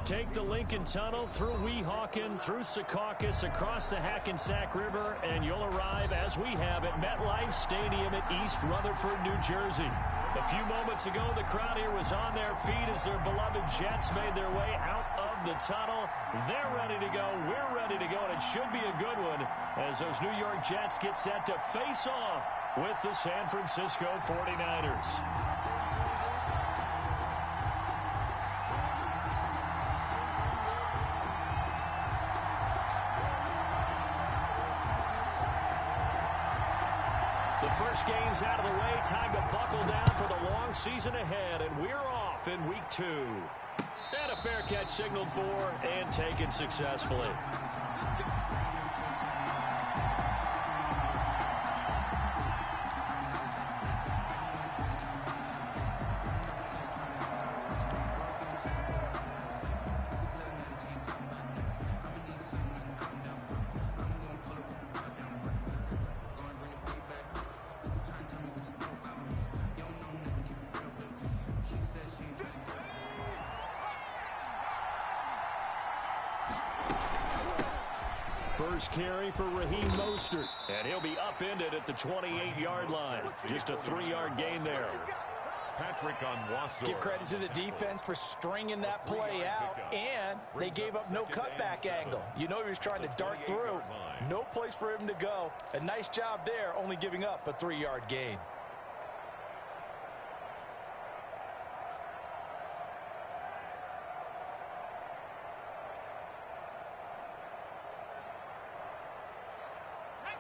Take the Lincoln Tunnel through Weehawken, through Secaucus, across the Hackensack River, and you'll arrive, as we have, at MetLife Stadium at East Rutherford, New Jersey. A few moments ago, the crowd here was on their feet as their beloved Jets made their way out of the tunnel. They're ready to go. We're ready to go, and it should be a good one as those New York Jets get set to face off with the San Francisco 49ers. The first game's out of the way. Time to buckle down for the long season ahead, and we're off in week 2. And a fair catch signaled for and taken successfully. First carry for Raheem Mostert, and he'll be upended at the 28-yard line. Just a 3-yard gain there. Patrick Onwuasor. Give credit to the defense for stringing that play out, and they gave up no cutback angle. You know he was trying to dart through. No place for him to go. A nice job there, only giving up a 3-yard gain.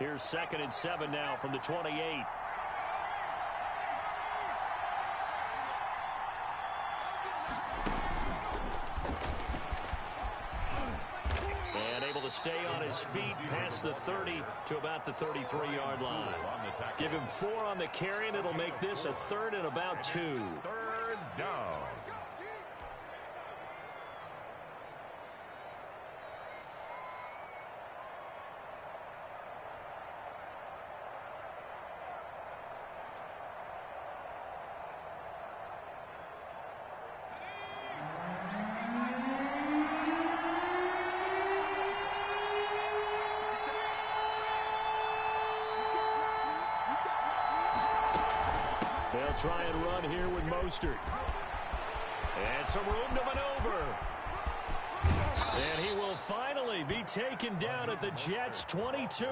Here's 2nd and 7 now from the 28. And able to stay on his feet past the 30 to about the 33-yard line. Give him 4 on the carry, and it'll make this a 3rd and about 2. 3rd down. They'll try and run here with Mostert. And some room to maneuver. And he will finally be taken down at the Jets' 22.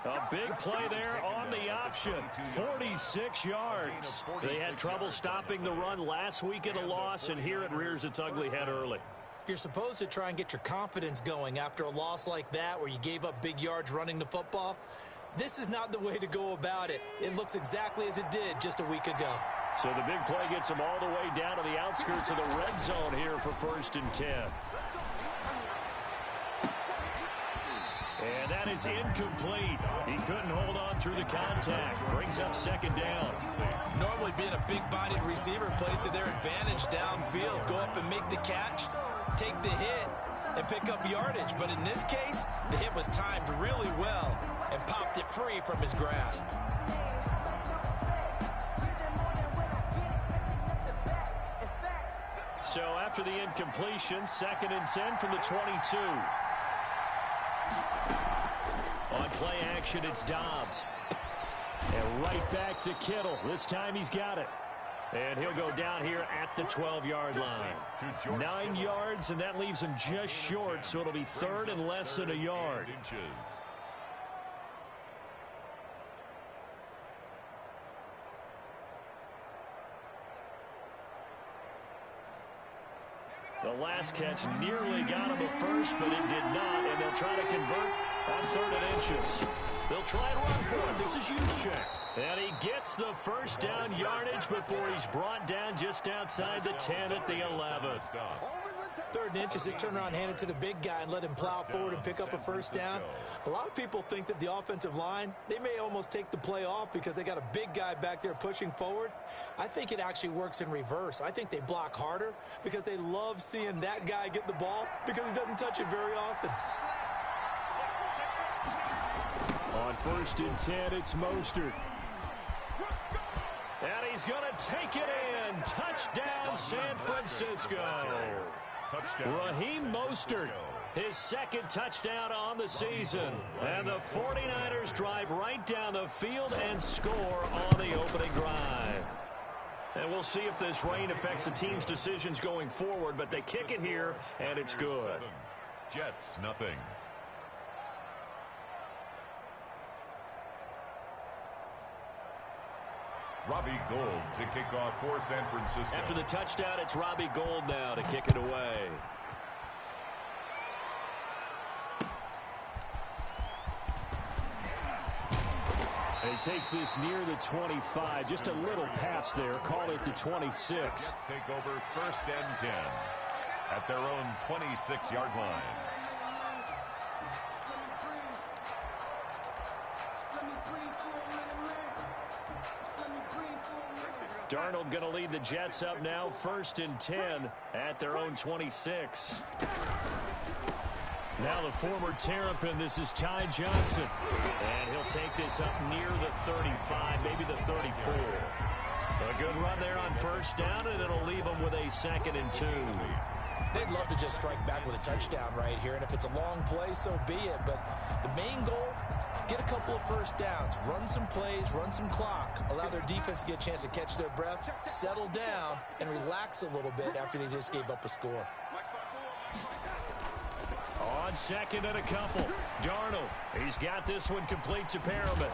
A big play there on the option. 46 yards. They had trouble stopping the run last week at a loss, and here it rears its ugly head early. You're supposed to try and get your confidence going after a loss like that where you gave up big yards running the football. This is not the way to go about it. It looks exactly as it did just a week ago. So the big play gets him all the way down to the outskirts of the red zone here for 1st and 10. And that is incomplete. He couldn't hold on through the contact. Brings up 2nd down. Normally being a big-bodied receiver plays to their advantage downfield. Go up and make the catch, take the hit, and pick up yardage. But in this case, the hit was timed really well and popped it free from his grasp. So after the incompletion, 2nd and 10 from the 22. On play action, it's Dobbs. And right back to Kittle. This time he's got it. And he'll go down here at the 12-yard line. 9 yards, and that leaves him just short, so it'll be 3rd and less than a yard. The last catch nearly got him a first, but it did not, and they'll try to convert on 3rd and inches. They'll try and run for it. This is Juszczyk. And he gets the first down yardage before he's brought down just outside the 10 at the 11. 3rd and inches, just turn around, hand it to the big guy and let him plow forward and pick up a first down. A lot of people think that the offensive line, they may almost take the play off because they got a big guy back there pushing forward. I think it actually works in reverse. I think they block harder because they love seeing that guy get the ball because he doesn't touch it very often. On 1st and 10, it's Mostert. And he's going to take it in. Touchdown, San Francisco. Raheem Mostert, his second touchdown on the season. And the 49ers drive right down the field and score on the opening drive. And we'll see if this rain affects the team's decisions going forward, but they kick it here, and it's good. Jets, nothing. Robbie Gould to kick off for San Francisco. After the touchdown, it's Robbie Gould now to kick it away. And he takes this near the 25. Just a little pass there. Call it the 26. Jets take over 1st and 10 at their own 26-yard line. Darnold going to lead the Jets up now, 1st and 10 at their own 26. Now the former Terrapin, this is Ty Johnson. And he'll take this up near the 35, maybe the 34. A good run there on 1st down, and it'll leave them with a 2nd and 2. They'd love to just strike back with a touchdown right here, and if it's a long play, so be it. But the main goal, get a couple of 1st downs, run some plays, run some clock, allow their defense to get a chance to catch their breath, settle down, and relax a little bit after they just gave up a score. On 2nd and a couple, Darnold, he's got this one complete to Perriman.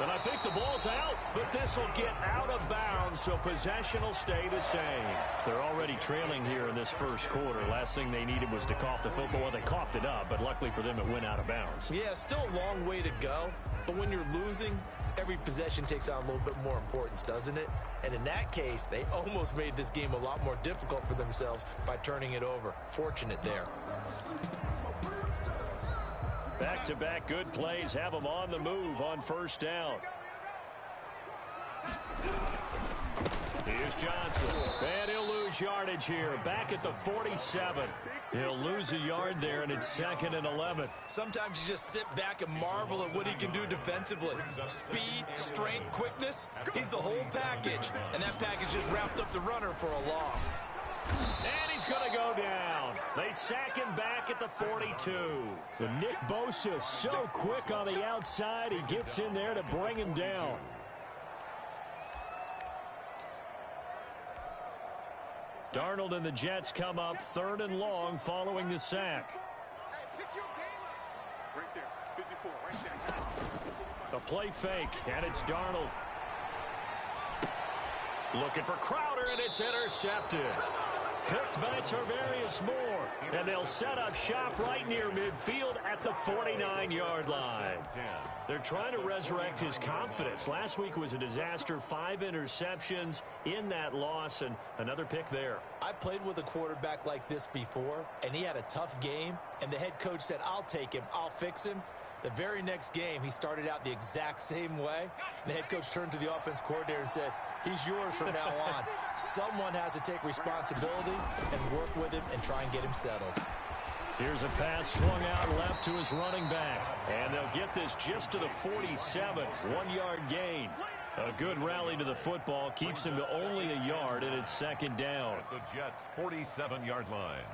And I think the ball's out, but this will get out of bounds, so possession will stay the same. They're already trailing here in this 1st quarter. Last thing they needed was to cough the football. Well, they coughed it up, but luckily for them, it went out of bounds. Yeah, still a long way to go, but when you're losing, every possession takes on a little bit more importance, doesn't it? And in that case, they almost made this game a lot more difficult for themselves by turning it over. Fortunate there. Back-to-back good plays have them on the move on 1st down. Here's Johnson. And he'll lose yardage here. Back at the 47. He'll lose a yard there, and it's 2nd and 11. Sometimes you just sit back and marvel at what he can do defensively. Speed, strength, quickness. He's the whole package. And that package just wrapped up the runner for a loss. And he's going to go down. They sack him back at the 42. So Nick Bosa so quick on the outside. He gets in there to bring him down. Darnold and the Jets come up 3rd and long following the sack. A play fake, and it's Darnold. Looking for Crowder, and it's intercepted. Picked by Tarvarius Moore, and they'll set up shop right near midfield at the 49-yard line. They're trying to resurrect his confidence. Last week was a disaster, 5 interceptions in that loss, and another pick there. I played with a quarterback like this before, and he had a tough game, and the head coach said, I'll take him, I'll fix him. The very next game, he started out the exact same way. And the head coach turned to the offense coordinator and said, he's yours from now on. Someone has to take responsibility and work with him and try and get him settled. Here's a pass swung out left to his running back. And they'll get this just to the 47. 1-yard gain. A good rally to the football keeps him to only a yard, and it's 2nd down. At the Jets' 47-yard line.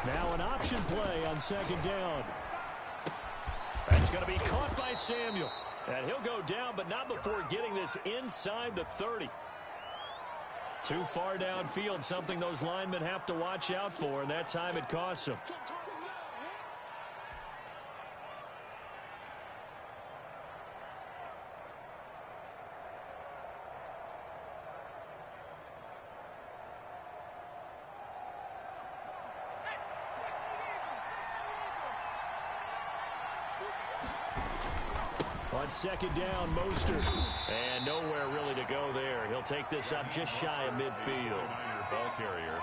Now an option play on 2nd down. That's going to be caught by Samuel. And he'll go down, but not before getting this inside the 30. Too far downfield, something those linemen have to watch out for, and that time it costs them. On 2nd down, Mostert. And nowhere really to go there. He'll take this up just shy of midfield. Ball carrier.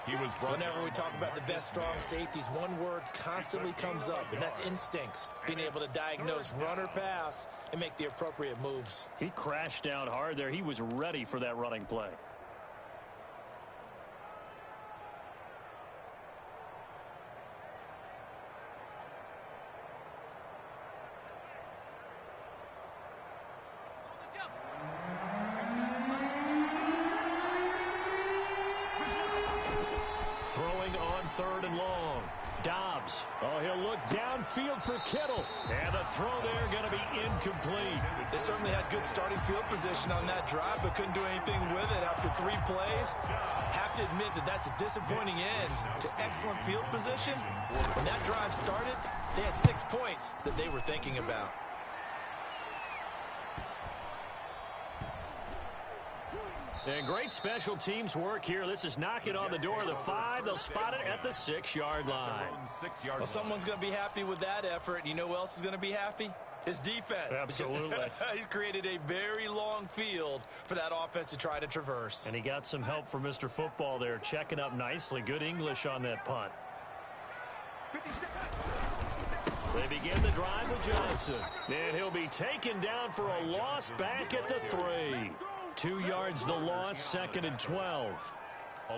He was Whenever we talk about the best strong safeties, one word constantly comes up, and that's instincts. Being able to diagnose run or pass and make the appropriate moves. He crashed down hard there. He was ready for that running play. 3rd and long. Dobbs. Oh, he'll look downfield for Kittle. And the throw there going to be incomplete. They certainly had good starting field position on that drive, but couldn't do anything with it after 3 plays. Have to admit that that's a disappointing end to excellent field position. When that drive started, they had 6 points that they were thinking about. And great special teams work here. This is knock it on the door of the 5. They'll spot it at the 6-yard line. Well, someone's going to be happy with that effort. And you know who else is going to be happy? His defense. Absolutely. He's created a very long field for that offense to try to traverse. And he got some help from Mr. Football there, checking up nicely. Good English on that punt. They begin the drive with Johnson. And he'll be taken down for a loss back at the 3. 2 yards the loss, 2nd and 12.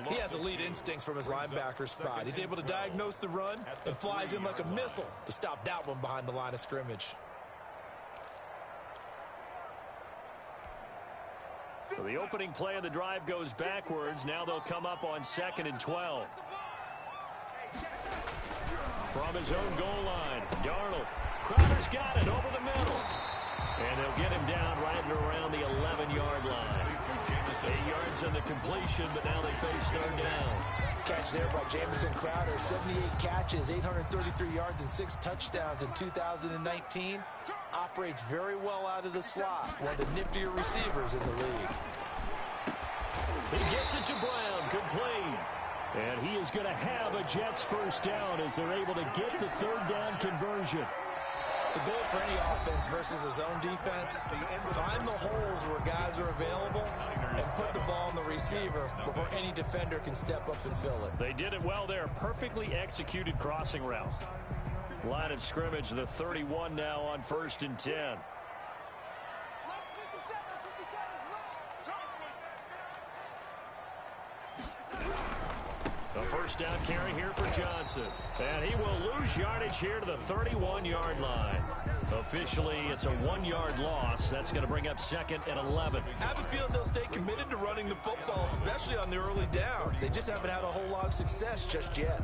He has elite instincts from his linebacker spot. He's able to diagnose the run and flies in like a missile to stop that one behind the line of scrimmage. So the opening play of the drive goes backwards. Now they'll come up on 2nd and 12. From his own goal line, Darnold. Crowder's got it over the middle. And they'll get him down right and around the 11-yard line. 8 yards on the completion, but now they face 3rd down. Catch there by Jamison Crowder. 78 catches, 833 yards, and 6 touchdowns in 2019. Operates very well out of the slot. One of the niftier receivers in the league. He gets it to Brown, complete. And he is going to have a Jets 1st down as they're able to get the 3rd down conversion. The goal for any offense versus his own defense, find the holes where guys are available and put the ball on the receiver before any defender can step up and fill it. They did it well there. Perfectly executed crossing route. Line of scrimmage, the 31 now on 1st and 10. A 1st down carry here for Johnson. And he will lose yardage here to the 31-yard line. Officially, it's a 1-yard loss. That's going to bring up 2nd and 11. I have a feeling they'll stay committed to running the football, especially on the early downs. They just haven't had a whole lot of success just yet.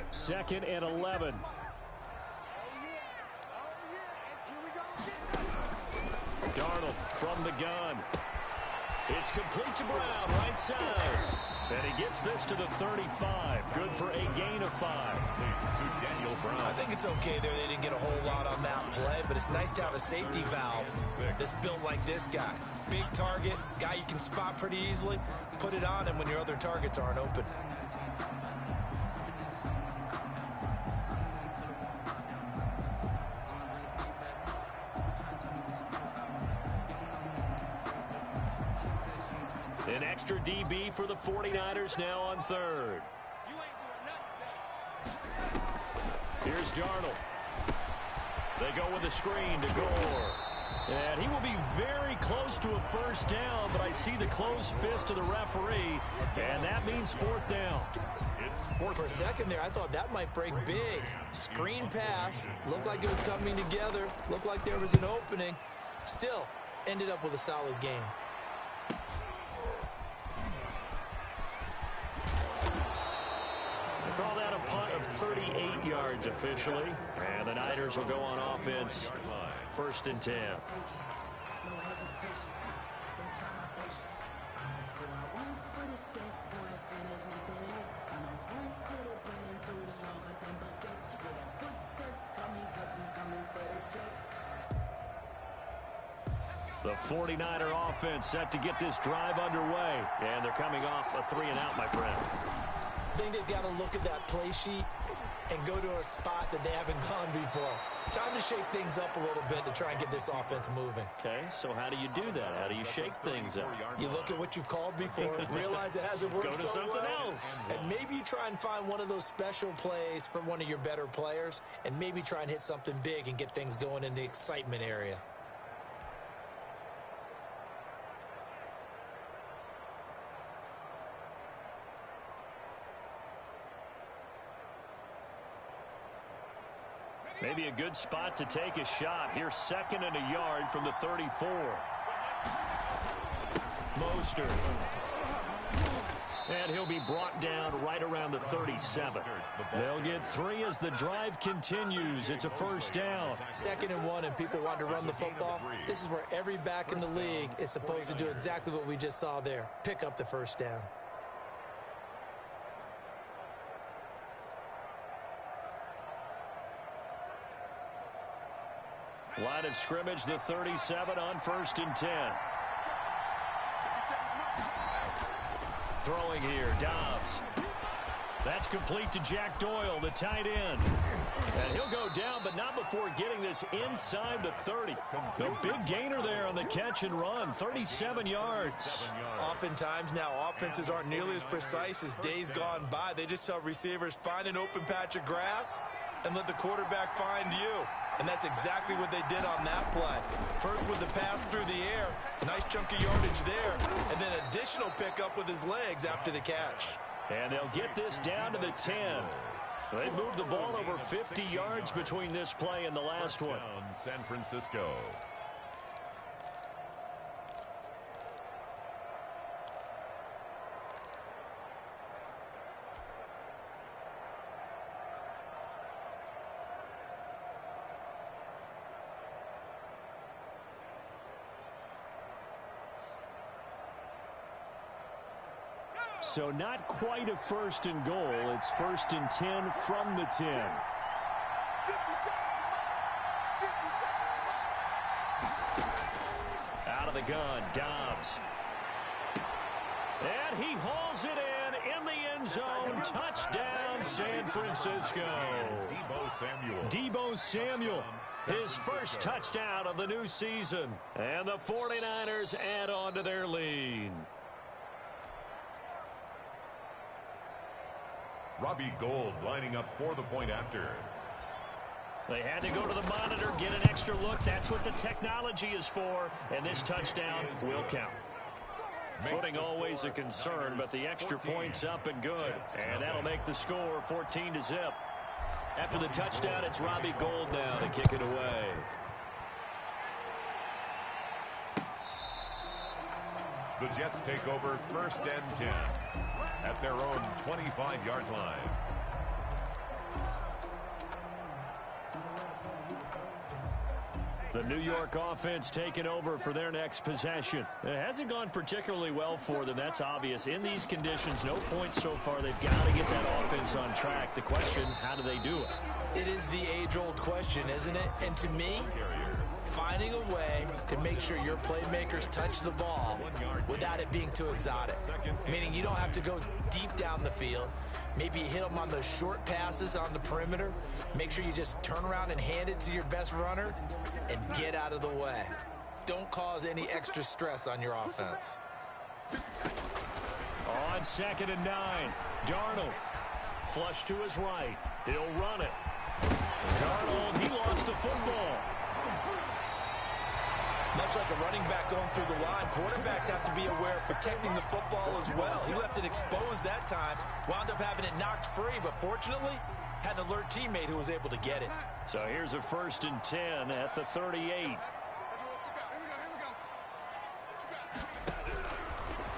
Second and 11. Darnold from the gun. It's complete to Brown, right side. And he gets this to the 35. Good for a gain of 5. I think it's okay there. They didn't get a whole lot on that play, but it's nice to have a safety valve that's built like this guy. Big target, guy you can spot pretty easily. Put it on him when your other targets aren't open. An extra DB for the 49ers now on 3rd. Here's Darnold. They go with a screen to Gore. And he will be very close to a 1st down, but I see the closed fist of the referee, and that means 4th down. For a second there, I thought that might break big. Screen pass. Looked like it was coming together. Looked like there was an opening. Still, ended up with a solid game. Call that a punt of 38 yards officially. And the Niners will go on offense. 1st and 10. The 49er offense set to get this drive underway. And they're coming off a 3-and-out, my friend. I think they've got to look at that play sheet and go to a spot that they haven't gone before. Time to shake things up a little bit to try and get this offense moving. Okay, so how do you do that? How do you shake things up? You look at what you've called before, realize it hasn't worked Go to so something well, else. and maybe you try and find one of those special plays from one of your better players, and maybe try and hit something big and get things going in the excitement area. Maybe a good spot to take a shot. Here's 2nd and a yard from the 34. Mostert. And he'll be brought down right around the 37. They'll get 3 as the drive continues. It's a first down. 2nd and 1, and people want to run the football. This is where every back in the league is supposed to do exactly what we just saw there. Pick up the first down. Line of scrimmage, the 37 on 1st and 10. Throwing here, Dobbs. That's complete to Jack Doyle, the tight end. And he'll go down, but not before getting this inside the 30. The big gainer there on the catch and run, 37 yards. Oftentimes now, offenses aren't nearly as precise as days gone by. They just tell receivers, find an open patch of grass and let the quarterback find you. And that's exactly what they did on that play. First with the pass through the air, nice chunk of yardage there, and then additional pickup with his legs after the catch. And they'll get this down to the 10. They moved the ball over 50 yards between this play and the last one. San Francisco. So not quite a 1st and goal. It's 1st and 10 from the 10. Out of the gun, Dobbs. And he hauls it in the end zone. Touchdown, San Francisco. Deebo Samuel, his first touchdown of the new season. And the 49ers add on to their lead. Robbie Gould lining up for the point after. They had to go to the monitor, get an extra look. That's what the technology is for. And this touchdown will count. Footing always a concern, but the extra point's up and good. And that'll make the score 14-0. After the touchdown, it's Robbie Gould now to kick it away. The Jets take over 1st and 10 at their own 25-yard line. The New York offense taking over for their next possession. It hasn't gone particularly well for them. That's obvious. In these conditions, no points so far. They've got to get that offense on track. The question, how do they do it? It is the age-old question, isn't it? And to me, finding a way to make sure your playmakers touch the ball without it being too exotic. Meaning you don't have to go deep down the field. Maybe you hit them on those short passes on the perimeter. Make sure you just turn around and hand it to your best runner and get out of the way. Don't cause any extra stress on your offense. On 2nd and 9, Darnold. Flush to his right. He'll run it. Darnold, he lost the football. Much like a running back going through the line, quarterbacks have to be aware of protecting the football as well. He left it exposed that time, wound up having it knocked free, but fortunately, had an alert teammate who was able to get it. So here's a 1st and 10 at the 38.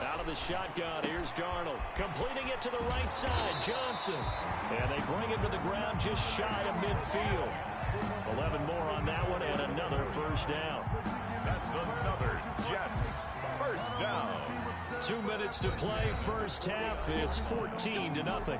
Out of the shotgun, here's Darnold. Completing it to the right side, Johnson. And they bring him to the ground just shy of midfield. 11 more on that one and another first down. That's another Jets first down. 2 minutes to play, first half. It's 14-0.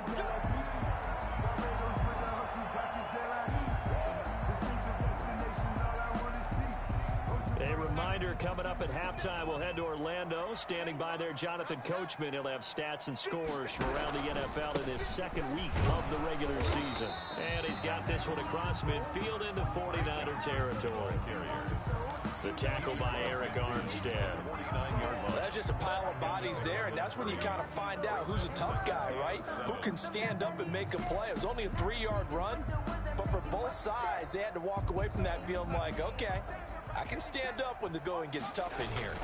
A reminder, coming up at halftime, we'll head to Orlando. Standing by there, Jonathan Coachman. He'll have stats and scores from around the NFL in his second week of the regular season. And he's got this one across midfield into 49er territory. The tackle by Eric Armstead. Well, that's just a pile of bodies there, and that's when you kind of find out who's a tough guy, right? Who can stand up and make a play. It was only a 3-yard run, but for both sides, they had to walk away from that feeling like, okay, I can stand up when the going gets tough in here.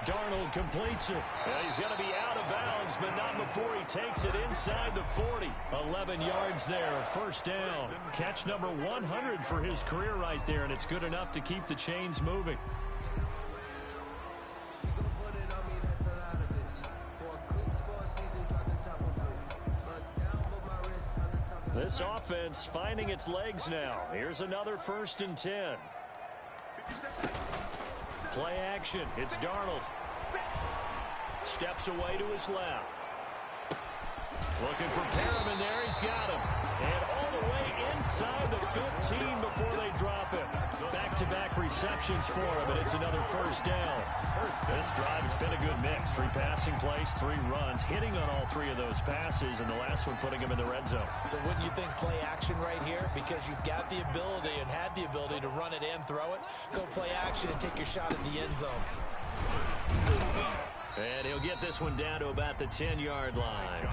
Darnold completes it. He's going to be out of bounds, but not before he takes it inside the 40. 11 yards there, first down. Catch number 100 for his career right there, and it's good enough to keep the chains moving. This offense finding its legs now. Here's another 1st and 10. Play action. It's Darnold. Steps away to his left. Looking for Perriman there. He's got him. And all the way inside the 15 before they drop him. Back-to-back receptions for him, and it's another first down. This drive, it's been a good mix. 3 passing plays, 3 runs, hitting on all 3 of those passes, and the last one putting him in the red zone. So wouldn't you think play action right here? Because you've got the ability and had the ability to run it and throw it. Go play action and take your shot at the end zone. And he'll get this one down to about the 10-yard line.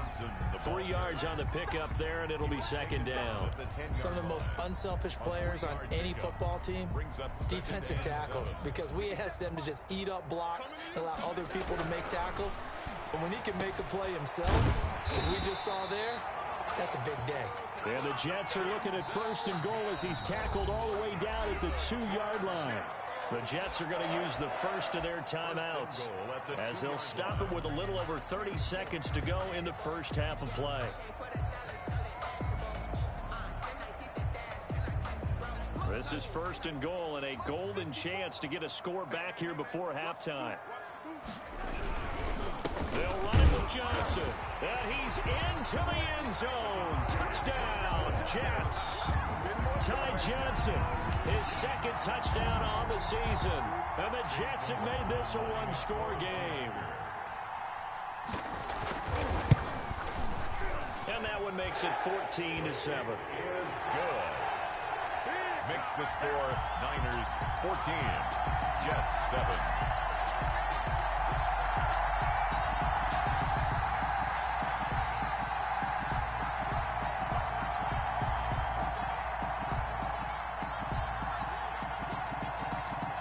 3 yards on the pickup there, and it'll be second down. Some of the most unselfish players on any football team, defensive tackles, because we ask them to just eat up blocks and allow other people to make tackles. But when he can make a play himself, as we just saw there, that's a big day. And the Jets are looking at 1st and goal as he's tackled all the way down at the 2-yard line. The Jets are going to use the first of their timeouts as they'll stop him with a little over 30 seconds to go in the first half of play. This is 1st and goal and a golden chance to get a score back here before halftime. They'll run it with Johnson. And he's into the end zone. Touchdown, Jets. Ty Johnson, his 2nd touchdown on the season. And the Jets have made this a 1-score game. And that one makes it 14-7. Is good. Makes the score Niners 14, Jets 7.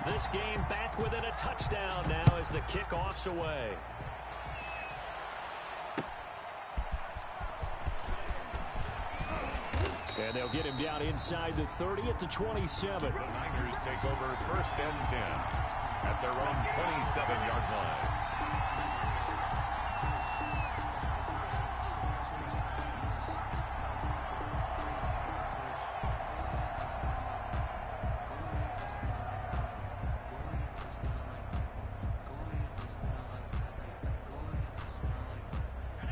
This game back within a touchdown now as the kickoff's away. And they'll get him down inside the 30 at the 27. The Niners take over 1st and 10 at their own 27-yard line.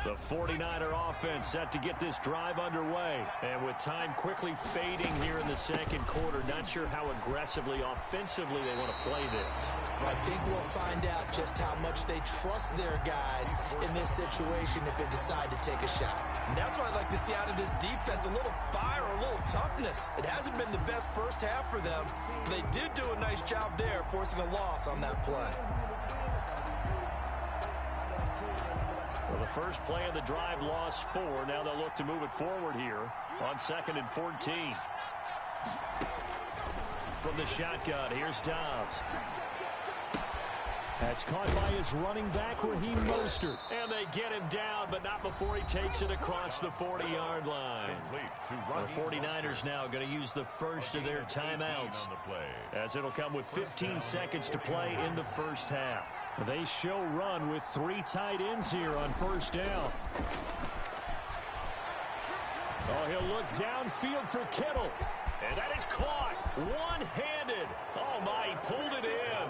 The 49er offense set to get this drive underway. And with time quickly fading here in the 2nd quarter, not sure how aggressively, offensively they want to play this. I think we'll find out just how much they trust their guys in this situation if they decide to take a shot. And that's what I'd like to see out of this defense, a little fire, a little toughness. It hasn't been the best first half for them. They did do a nice job there, forcing a loss on that play. Well, the first play of the drive lost 4. Now they'll look to move it forward here on 2nd and 14. From the shotgun, here's Dobbs. That's caught by his running back, Raheem Mostert. And they get him down, but not before he takes it across the 40-yard line. The 49ers now going to use the first of their timeouts, as it'll come with 15 seconds to play in the first half. They show run with 3 tight ends here on first down. Oh, he'll look downfield for Kittle. And that is caught one-handed. Oh, my, he pulled it in.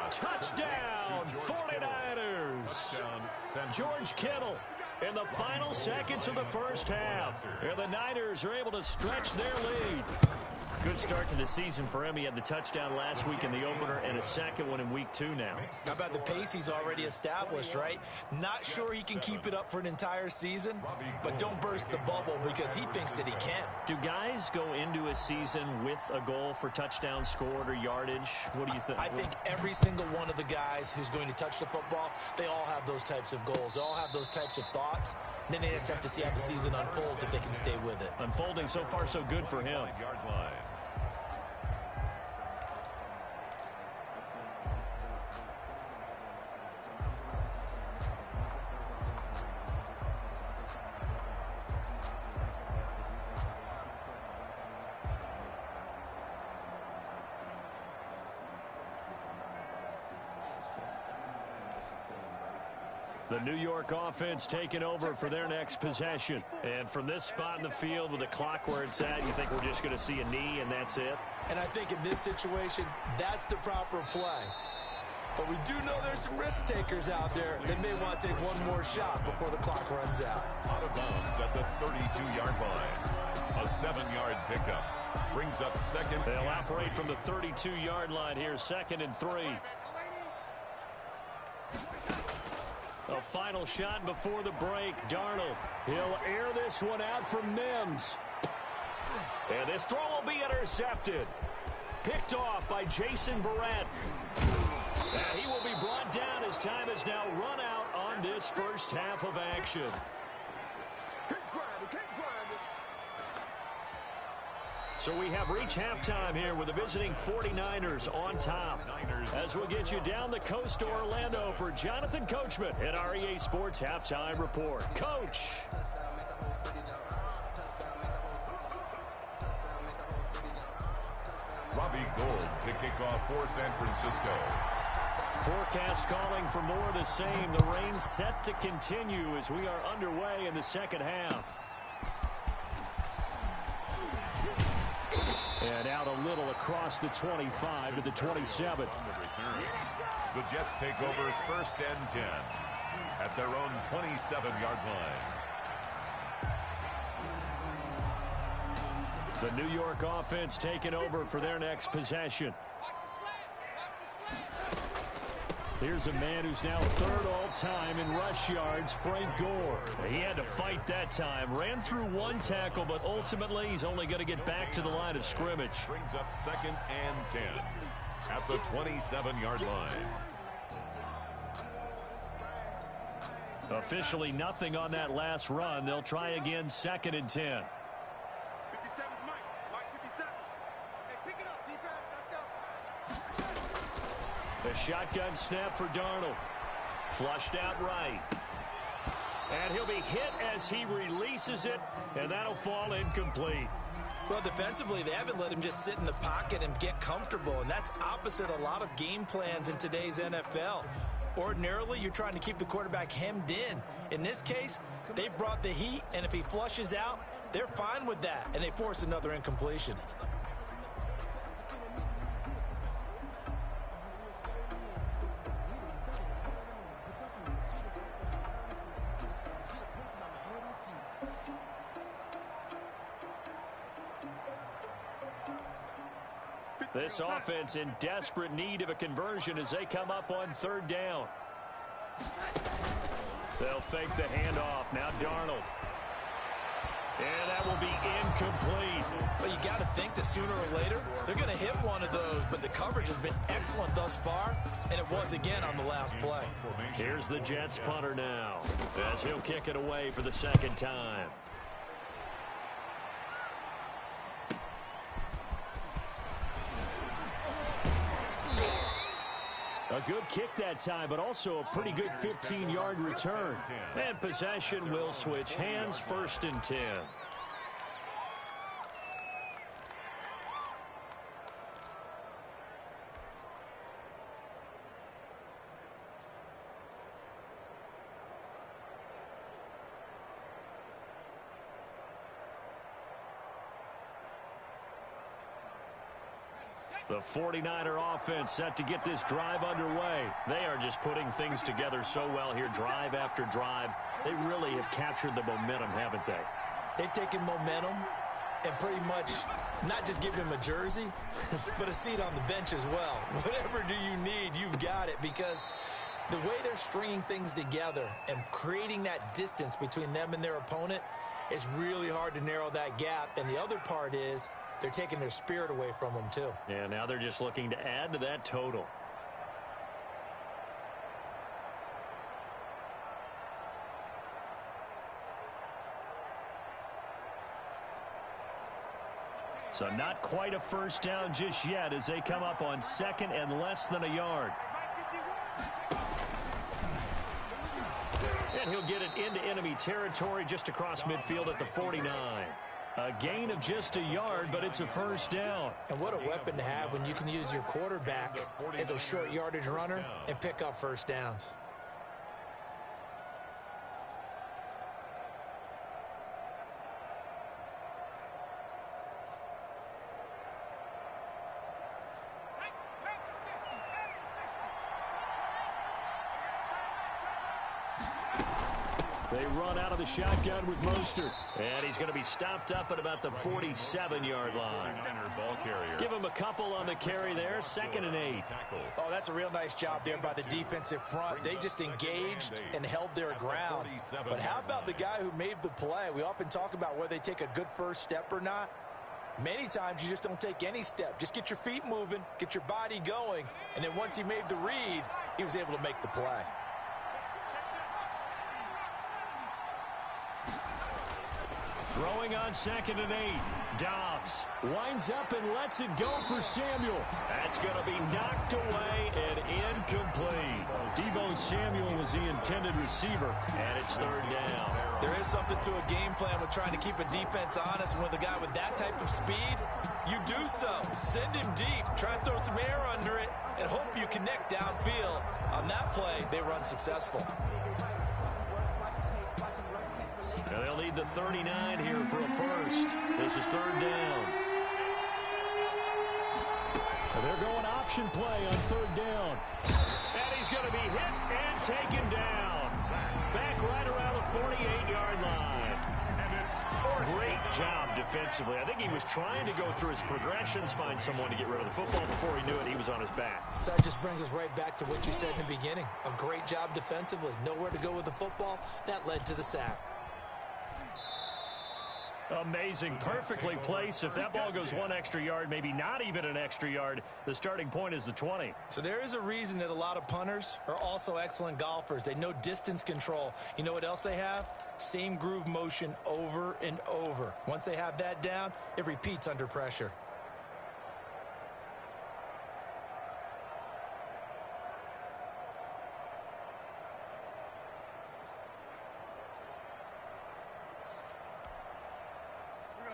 Touchdown, 49ers. George Kittle in the final seconds of the first half. And the Niners are able to stretch their lead. Good start to the season for him. He had the touchdown last week in the opener and a second one in week 2 now. How about the pace he's already established, right? Not sure he can keep it up for an entire season, but don't burst the bubble because he thinks that he can. Do guys go into a season with a goal for touchdowns scored or yardage? What do you think? I think every single one of the guys who's going to touch the football, they all have those types of goals. They all have those types of thoughts. And then they just have to see how the season unfolds if they can stay with it. Unfolding so far so good for him. The New York offense taking over for their next possession. And from this spot in the field with the clock where it's at, you think we're just going to see a knee and that's it? And I think in this situation, that's the proper play. But we do know there's some risk takers out there that may want to take one more shot before the clock runs out. Out of bounds at the 32-yard line. A 7-yard pickup. Brings up second. They'll operate from the 32-yard line here, 2nd and 3. A final shot before the break. Darnold. He'll air this one out from Mims. And this throw will be intercepted. Picked off by Jason Verrett. And he will be brought down as time has now run out on this first half of action. So we have reached halftime here with the visiting 49ers on top. As we'll get you down the coast to Orlando for Jonathan Coachman at our EA Sports Halftime Report. Coach. Robbie Gould to kick off for San Francisco. Forecast calling for more of the same. The rain set to continue as we are underway in the second half. And out a little across the 25 to the 27. The Jets take over 1st and 10 at their own 27-yard line. The New York offense taking over for their next possession. Here's a man who's now 3rd all-time in rush yards, Frank Gore. He had to fight that time. Ran through one tackle, but ultimately he's only going to get back to the line of scrimmage. Brings up 2nd and 10 at the 27-yard line. Officially nothing on that last run. They'll try again 2nd and 10. The shotgun snap for Darnold. Flushed out right. And he'll be hit as he releases it, and that'll fall incomplete. Well, defensively, they haven't let him just sit in the pocket and get comfortable, and that's opposite a lot of game plans in today's NFL. Ordinarily, you're trying to keep the quarterback hemmed in. In this case, they brought the heat, and if he flushes out, they're fine with that, and they force another incompletion. This offense in desperate need of a conversion as they come up on 3rd down. They'll fake the handoff. Now Darnold. And that will be incomplete. Well, you got to think that sooner or later, they're going to hit one of those, but the coverage has been excellent thus far, and it was again on the last play. Here's the Jets punter now, as he'll kick it away for the 2nd time. A good kick that time, but also a pretty good 15-yard return. And possession will switch hands, 1st and 10. The 49er offense set to get this drive underway. They are just putting things together so well here, drive after drive. They really have captured the momentum, haven't they? They've taken momentum and pretty much not just give him a jersey, but a seat on the bench as well. Whatever do you need, you've got it, because the way they're stringing things together and creating that distance between them and their opponent is really hard to narrow that gap. And the other part is they're taking their spirit away from them, too. Yeah, now they're just looking to add to that total. So not quite a first down just yet as they come up on 2nd and less than a yard. And he'll get it into enemy territory just across midfield at the 49. A gain of just a yard, but it's a first down. And what a weapon to have when you can use your quarterback as a short yardage runner and pick up first downs. They run out of the shotgun with Mostert. And he's going to be stopped up at about the 47-yard line. Give him a couple on the carry there. 2nd and 8. Oh, that's a real nice job there by the defensive front. They just engaged and held their ground. But how about the guy who made the play? We often talk about whether they take a good first step or not. Many times you just don't take any step. Just get your feet moving, get your body going, and then once he made the read, he was able to make the play. Throwing on 2nd and 8. Dobbs winds up and lets it go for Samuel. That's going to be knocked away and incomplete. Deebo Samuel was the intended receiver, and it's 3rd down. There is something to a game plan with trying to keep a defense honest. And with a guy with that type of speed, you do so. Send him deep. Try and throw some air under it and hope you connect downfield. On that play, they run successful. Now they'll need the 39 here for a first. This is 3rd down. And they're going option play on 3rd down. And he's going to be hit and taken down. Back right around the 48-yard line. Great job defensively. I think he was trying to go through his progressions, find someone to get rid of the football. Before he knew it, he was on his back. So that just brings us right back to what you said in the beginning. A great job defensively. Nowhere to go with the football. That led to the sack. Amazing. Perfectly placed. If that ball goes 1 extra yard, maybe not even an extra yard, the starting point is the 20. So there is a reason that a lot of punters are also excellent golfers. They know distance control. You know what else they have? Same groove motion over and over. Once they have that down, it repeats under pressure.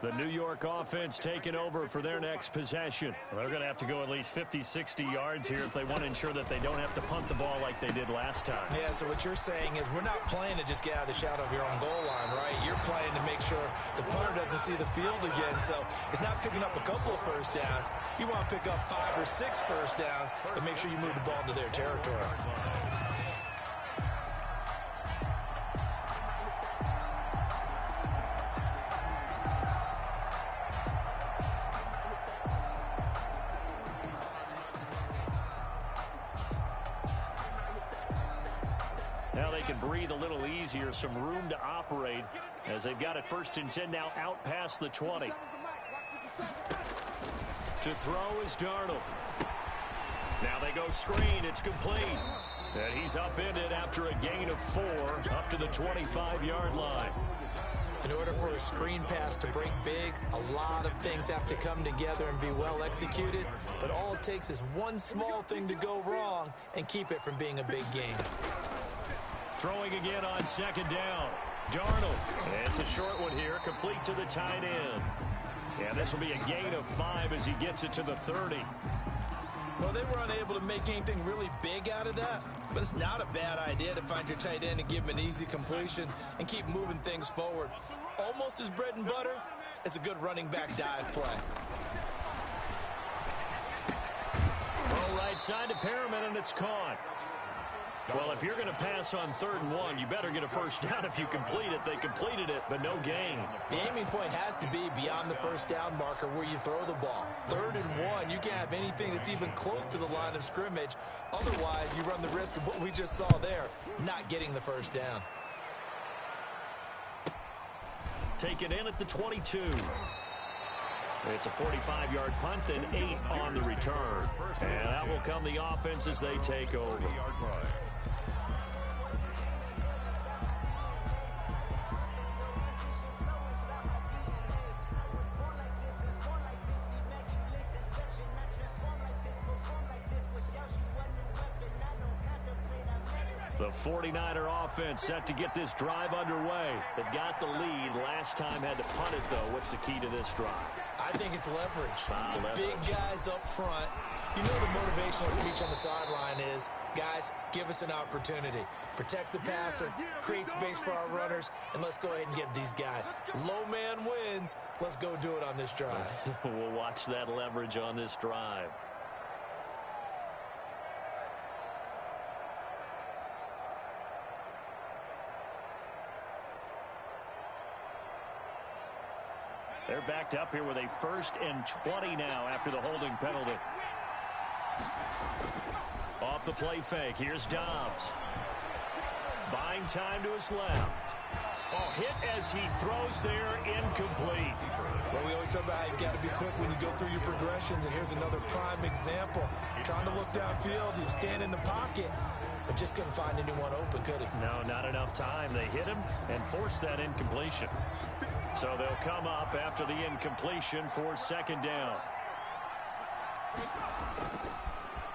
The New York offense taking over for their next possession. They're going to have to go at least 50, 60 yards here if they want to ensure that they don't have to punt the ball like they did last time. Yeah, so what you're saying is we're not playing to just get out of the shadow of your own goal line, right? You're playing to make sure the punter doesn't see the field again. So it's not picking up a couple of first downs. You want to pick up 5 or 6 first downs and make sure you move the ball into their territory. Now they can breathe a little easier, some room to operate as they've got it 1st and 10 now out past the 20. To throw is Darnold. Now they go screen. It's complete. And he's upended after a gain of 4 up to the 25-yard line. In order for a screen pass to break big, a lot of things have to come together and be well executed. But all it takes is one small thing to go wrong and keep it from being a big game. Throwing again on 2nd down. Darnold. It's a short one here, complete to the tight end. And this will be a gain of 5 as he gets it to the 30. Well, they were unable to make anything really big out of that, but it's not a bad idea to find your tight end and give him an easy completion and keep moving things forward. Almost as bread and butter as a good running back dive play. Throw right side to Perriman, and it's caught. Well, if you're going to pass on 3rd and 1, you better get a first down if you complete it. They completed it, but no gain. The aiming point has to be beyond the first down marker where you throw the ball. 3rd and 1, you can't have anything that's even close to the line of scrimmage. Otherwise, you run the risk of what we just saw there, not getting the first down. Taken in at the 22. It's a 45-yard punt and 8 on the return. And that will come the offense as they take over. The 49er offense set to get this drive underway. They've got the lead. Last time had to punt it, though. What's the key to this drive? I think it's leverage. Leverage. Big guys up front. You know the motivational speech on the sideline is, guys, give us an opportunity. Protect the passer, create space for our runners, and let's go ahead and get these guys. Low man wins. Let's go do it on this drive. We'll watch that leverage on this drive. They're backed up here with a 1st and 20 now after the holding penalty. Off the play fake. Here's Dobbs. Buying time to his left. Oh, hit as he throws there, incomplete. Well, we always talk about how you've got to be quick when you go through your progressions, and here's another prime example. Trying to look downfield, he was standing in the pocket, but just couldn't find anyone open, could he? No, not enough time. They hit him and forced that incompletion. So they'll come up after the incompletion for 2nd down.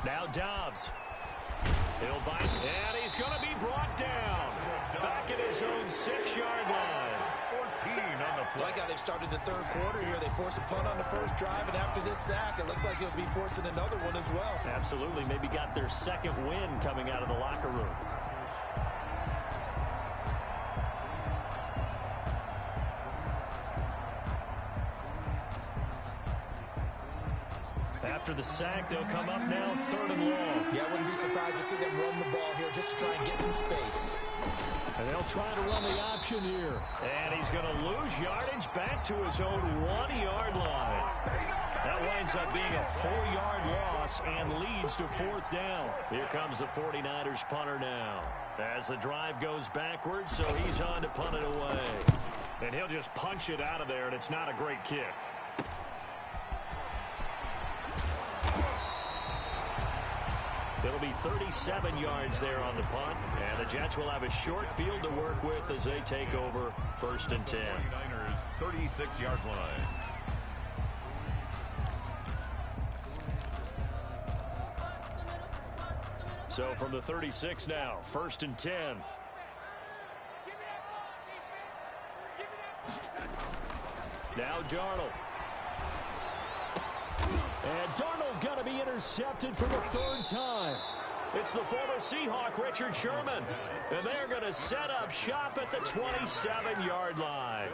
Now Dobbs. He'll bite, and he's going to be brought down. Back at his own 6-yard line. 14 on the play. Like how they've started the 3rd quarter here. They force a punt on the 1st drive, and after this sack, it looks like he'll be forcing another one as well. Absolutely. Maybe got their 2nd win coming out of the locker room. After the sack, they'll come up now 3rd and long. Yeah, I wouldn't be surprised to see them run the ball here just to try and get some space. And they'll try to run the option here. And he's going to lose yardage back to his own 1-yard line. That winds up being a 4-yard loss and leads to 4th down. Here comes the 49ers punter now. As the drive goes backwards, so he's on to punt it away. And he'll just punch it out of there, and it's not a great kick. It'll be 37 yards there on the punt, and the Jets will have a short field to work with as they take over 1st and 10. 49ers 36-yard line. So from the 36 now, 1st and 10. Now Darnold. And Darnold going to be intercepted for the 3rd time. It's the former Seahawk, Richard Sherman. And they're going to set up shop at the 27-yard line.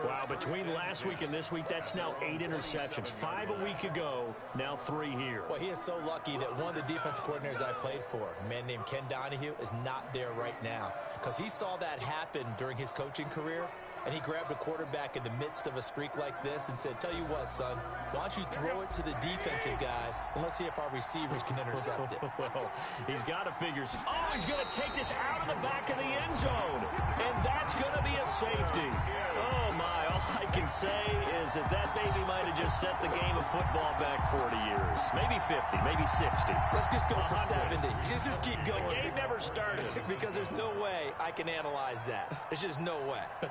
Wow, between last week and this week, that's now 8 interceptions. 5 a week ago, now 3 here. Well, he is so lucky that one of the defensive coordinators I played for, a man named Ken Donahue, is not there right now. Because he saw that happen during his coaching career. And he grabbed a quarterback in the midst of a streak like this and said, tell you what, son, why don't you throw it to the defensive guys, and let's see if our receivers can intercept it. Well, he's got to figure. Oh, he's going to take this out of the back of the end zone. And that's going to be a safety. Oh, my. All I can say is that baby might have just set the game of football back 40 years. Maybe 50, maybe 60. Let's just go for 70. Just keep going. The game never started. Because there's no way I can analyze that. There's just no way.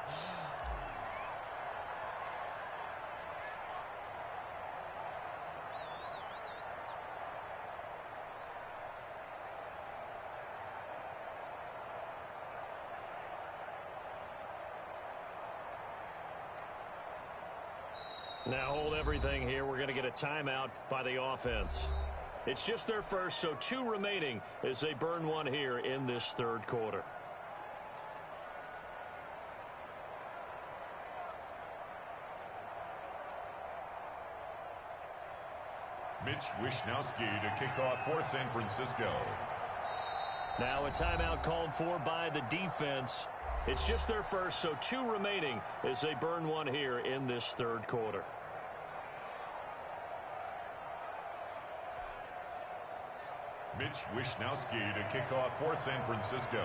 Now hold everything here. We're going to get a timeout by the offense. It's just their first, so 2 remaining as they burn one here in this 3rd quarter. Mitch Wishnowsky to kick off for San Francisco. Now a timeout called for by the defense. It's just their first, so 2 remaining as they burn one here in this 3rd quarter. Mitch Wishnowsky to kick off for San Francisco.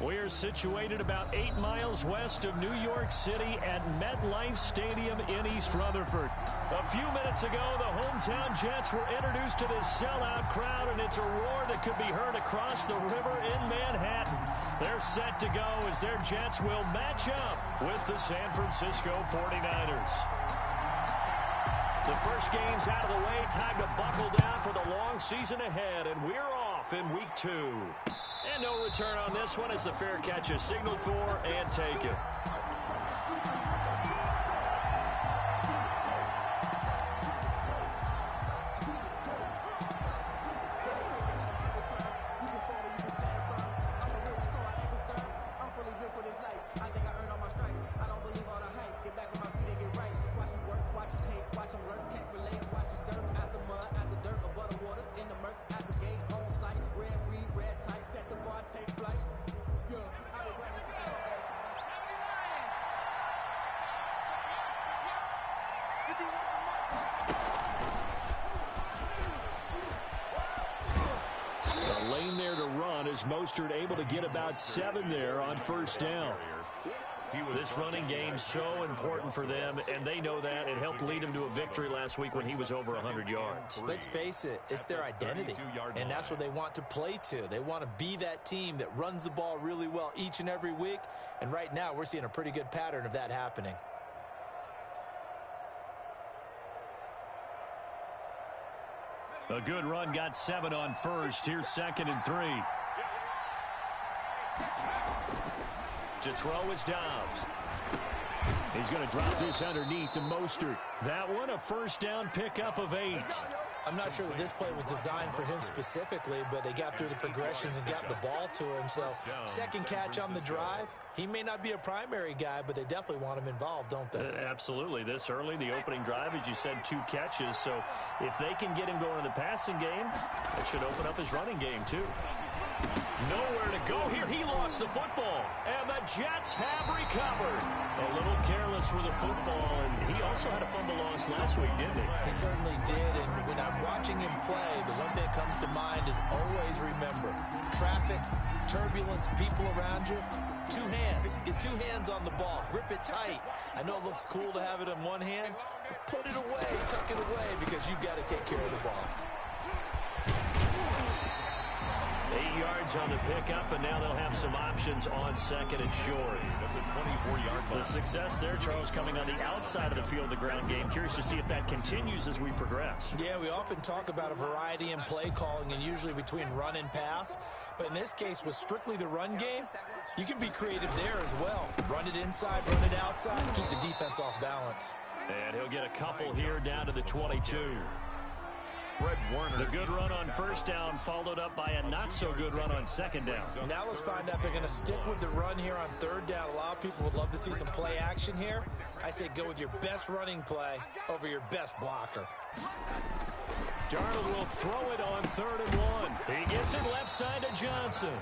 We're situated about 8 miles west of New York City at MetLife Stadium in East Rutherford. A few minutes ago, the hometown Jets were introduced to this sellout crowd, and it's a roar that could be heard across the river in Manhattan. They're set to go as their Jets will match up with the San Francisco 49ers. The first game's out of the way. Time to buckle down for the long season ahead, and we're off in week 2. And no return on this one as the fair catch is signaled for and taken. Mostert able to get about 7 there on first down. This running game so important for them, and they know that. It helped lead them to a victory last week when he was over 100 yards. Let's face it, it's their identity, and that's what they want to play to. They want to be that team that runs the ball really well each and every week, and right now we're seeing a pretty good pattern of that happening. A good run got 7 on first. Here's 2nd and 3. To throw is Dobbs. He's going to drop this underneath to Mostert. That one a first down pickup of 8. I'm not sure that this play was designed for him specifically, but they got through the progressions and got the ball to him. So second catch on the drive. He may not be a primary guy, but they definitely want him involved, don't they? Absolutely. This early, the opening drive, as you said, 2 catches. So if they can get him going in the passing game, it should open up his running game too. Nowhere to go here. He lost the football, and the Jets have recovered. A little careless with the football, and he also had a fumble loss last week, didn't he? He certainly did, and when I'm watching him play, the one thing that comes to mind is always remember, traffic, turbulence, people around you, 2 hands. Get 2 hands on the ball. Grip it tight. I know it looks cool to have it in one hand, but put it away, tuck it away, because you've got to take care of the ball. 8 yards on the pickup, and now they'll have some options on 2nd and short. The success there, Charles, coming on the outside of the field, the ground game. Curious to see if that continues as we progress. Yeah, we often talk about a variety in play calling and usually between run and pass. But in this case, with strictly the run game, you can be creative there as well. Run it inside, run it outside, keep the defense off balance. And he'll get a couple here down to the 22. Fred Warner. The good run on first down followed up by a not-so-good run on 2nd down. Now let's find out if they're going to stick with the run here on 3rd down. A lot of people would love to see some play action here. I say go with your best running play over your best blocker. Darnold will throw it on 3rd and 1. He gets it left side to Johnson.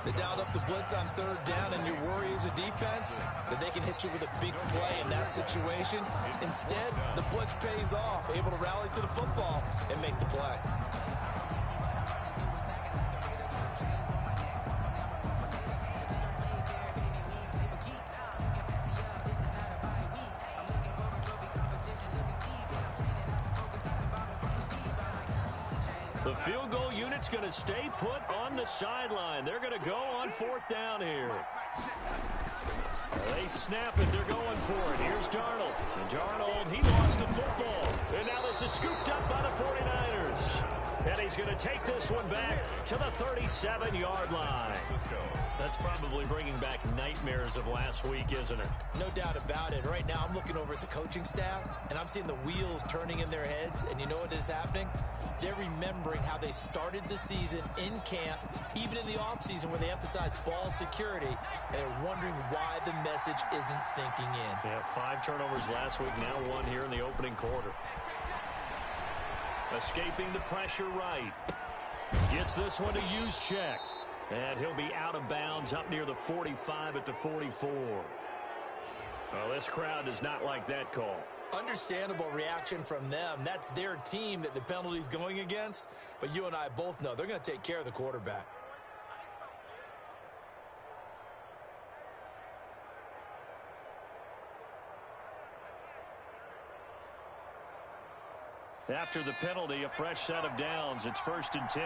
They dialed up the blitz on 3rd down, and your worry as a defense that they can hit you with a big play in that situation. Instead, the blitz pays off, able to rally to the football and make the play. The field goal unit's going to stay put on the sideline. They're going to go on 4th down here. They snap it. They're going for it. Here's Darnold. And Darnold, he lost the football. And now this is scooped up by the 49ers. And he's going to take this one back to the 37-yard line. That's probably bringing back nightmares of last week, isn't it? No doubt about it. Right now, I'm looking over at the coaching staff, and I'm seeing the wheels turning in their heads. And you know what is happening? They're remembering how they started the season in camp, even in the offseason where they emphasized ball security, and they're wondering why the message isn't sinking in. Yeah, 5 turnovers last week, now 1 here in the opening quarter. Escaping the pressure right. Gets this one to Juszczyk. And he'll be out of bounds up near the 45 at the 44. Well, this crowd does not like that call. Understandable reaction from them. That's their team that the penalty's going against. But you and I both know they're going to take care of the quarterback. After the penalty, a fresh set of downs. It's 1st and 10.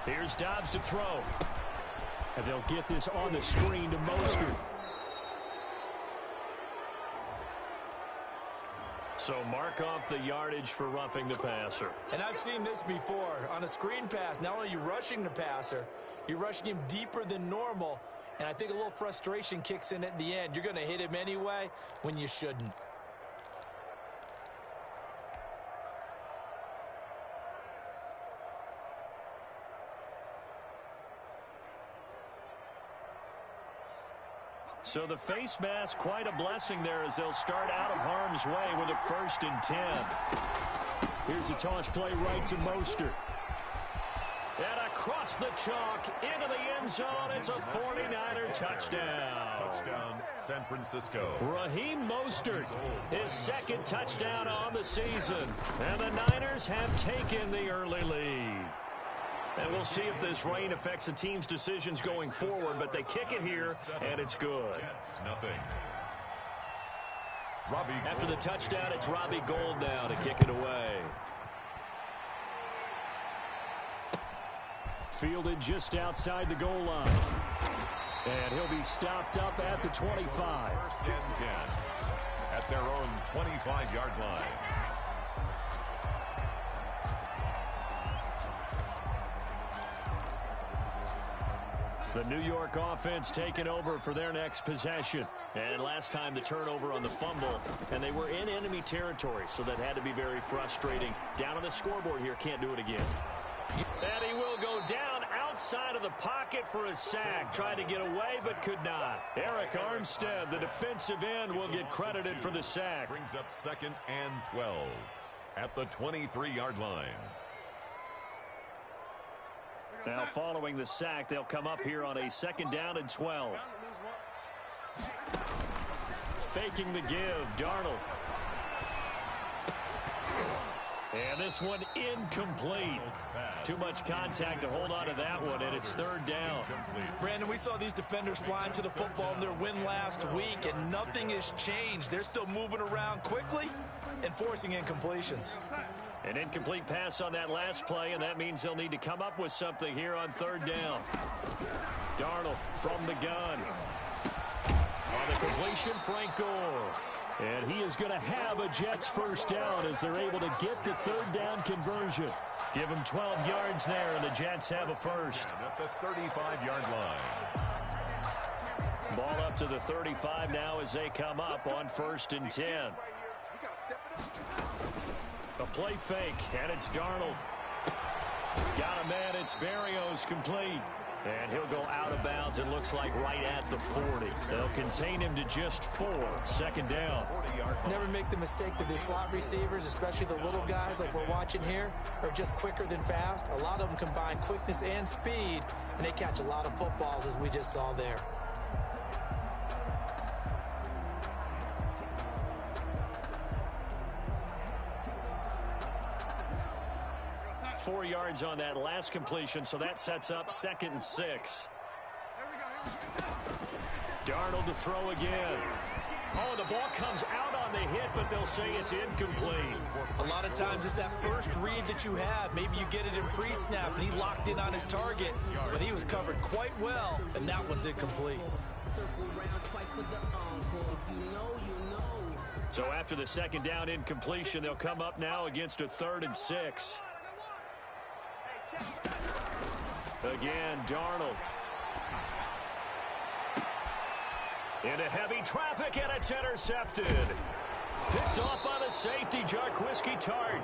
Here's Dobbs to throw. And they'll get this on the screen to Mostert. So mark off the yardage for roughing the passer. And I've seen this before. On a screen pass, not only are you rushing the passer, you're rushing him deeper than normal. And I think a little frustration kicks in at the end. You're going to hit him anyway when you shouldn't. So the face mask, quite a blessing there as they'll start out of harm's way with a 1st and 10. Here's a toss play right to Mostert. And across the chalk into the end zone. It's a 49er touchdown. Touchdown, San Francisco. Raheem Mostert, his 2nd touchdown on the season. And the Niners have taken the early lead. And we'll see if this rain affects the team's decisions going forward, but they kick it here, and it's good. Jets, nothing. After the touchdown, it's Robbie Gould now to kick it away. Fielded just outside the goal line. And he'll be stopped up at the 25. 1st and 10 at their own 25-yard line. The New York offense taking over for their next possession. And last time the turnover on the fumble, and they were in enemy territory, so that had to be very frustrating. Down on the scoreboard here, can't do it again. And he will go down outside of the pocket for a sack. Tried to get away, but could not. Eric Armstead, the defensive end, will get credited for the sack. Brings up 2nd and 12 at the 23-yard line. Now following the sack, they'll come up here on a 2nd down and 12. Faking the give, Darnold. And this one incomplete. Too much contact to hold on to that one, and it's 3rd down. Brandon, we saw these defenders flying to the football in their win last week, and nothing has changed. They're still moving around quickly and forcing incompletions. An incomplete pass on that last play, and that means they'll need to come up with something here on 3rd down. Darnold from the gun. On the completion, Frank Gore. And he is going to have a Jets 1st down as they're able to get the 3rd down conversion. Give them 12 yards there, and the Jets have a 1st. At the 35-yard line. Ball up to the 35 now as they come up on 1st and 10. A play fake, and it's Darnold. Got a man, it's Berrios complete. And he'll go out of bounds, it looks like right at the 40. They'll contain him to just 4. 2nd down. Never make the mistake that the slot receivers, especially the little guys like we're watching here, are just quicker than fast. A lot of them combine quickness and speed, and they catch a lot of footballs, as we just saw there. 4 yards on that last completion, so that sets up 2nd and 6. Darnold to throw again. Oh, the ball comes out on the hit, but they'll say it's incomplete. A lot of times it's that first read that you have. Maybe you get it in pre-snap, and he locked in on his target, but he was covered quite well, and that one's incomplete. So after the 2nd down incompletion, they'll come up now against a 3rd and 6. Again, Darnold. Into heavy traffic, and it's intercepted. Picked off by the safety, Jarquiski Tart.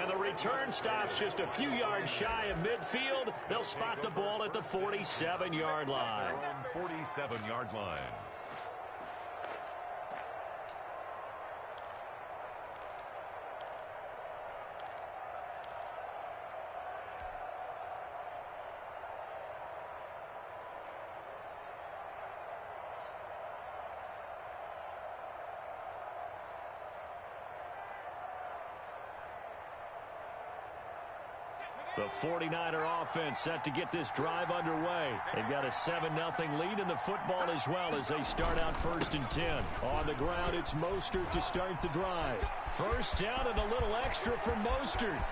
And the return stops just a few yards shy of midfield. They'll spot the ball at the 47-yard line. 47-yard line. The 49er offense set to get this drive underway. They've got a 7-0 lead in the football as well as they start out 1st and 10. On the ground, it's Mostert to start the drive. First down and a little extra for Mostert.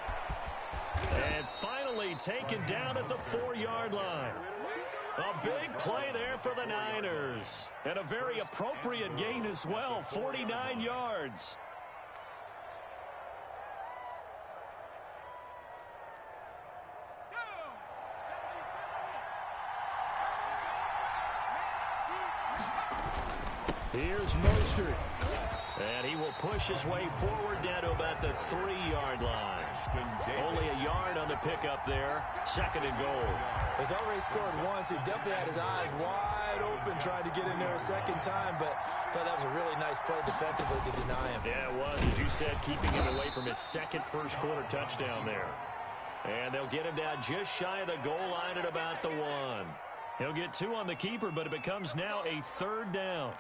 And finally taken down at the 4-yard line. A big play there for the Niners. And a very appropriate gain as well, 49 yards. Here's Mostert. And he will push his way forward down to about the 3-yard line. Only a yard on the pickup there. 2nd and goal. He's already scored once. He definitely had his eyes wide open trying to get in there a second time, but I thought that was a really nice play defensively to deny him. Yeah, it was, as you said, keeping him away from his second first-quarter touchdown there. And they'll get him down just shy of the goal line at about the 1. He'll get 2 on the keeper, but it becomes now a 3rd down.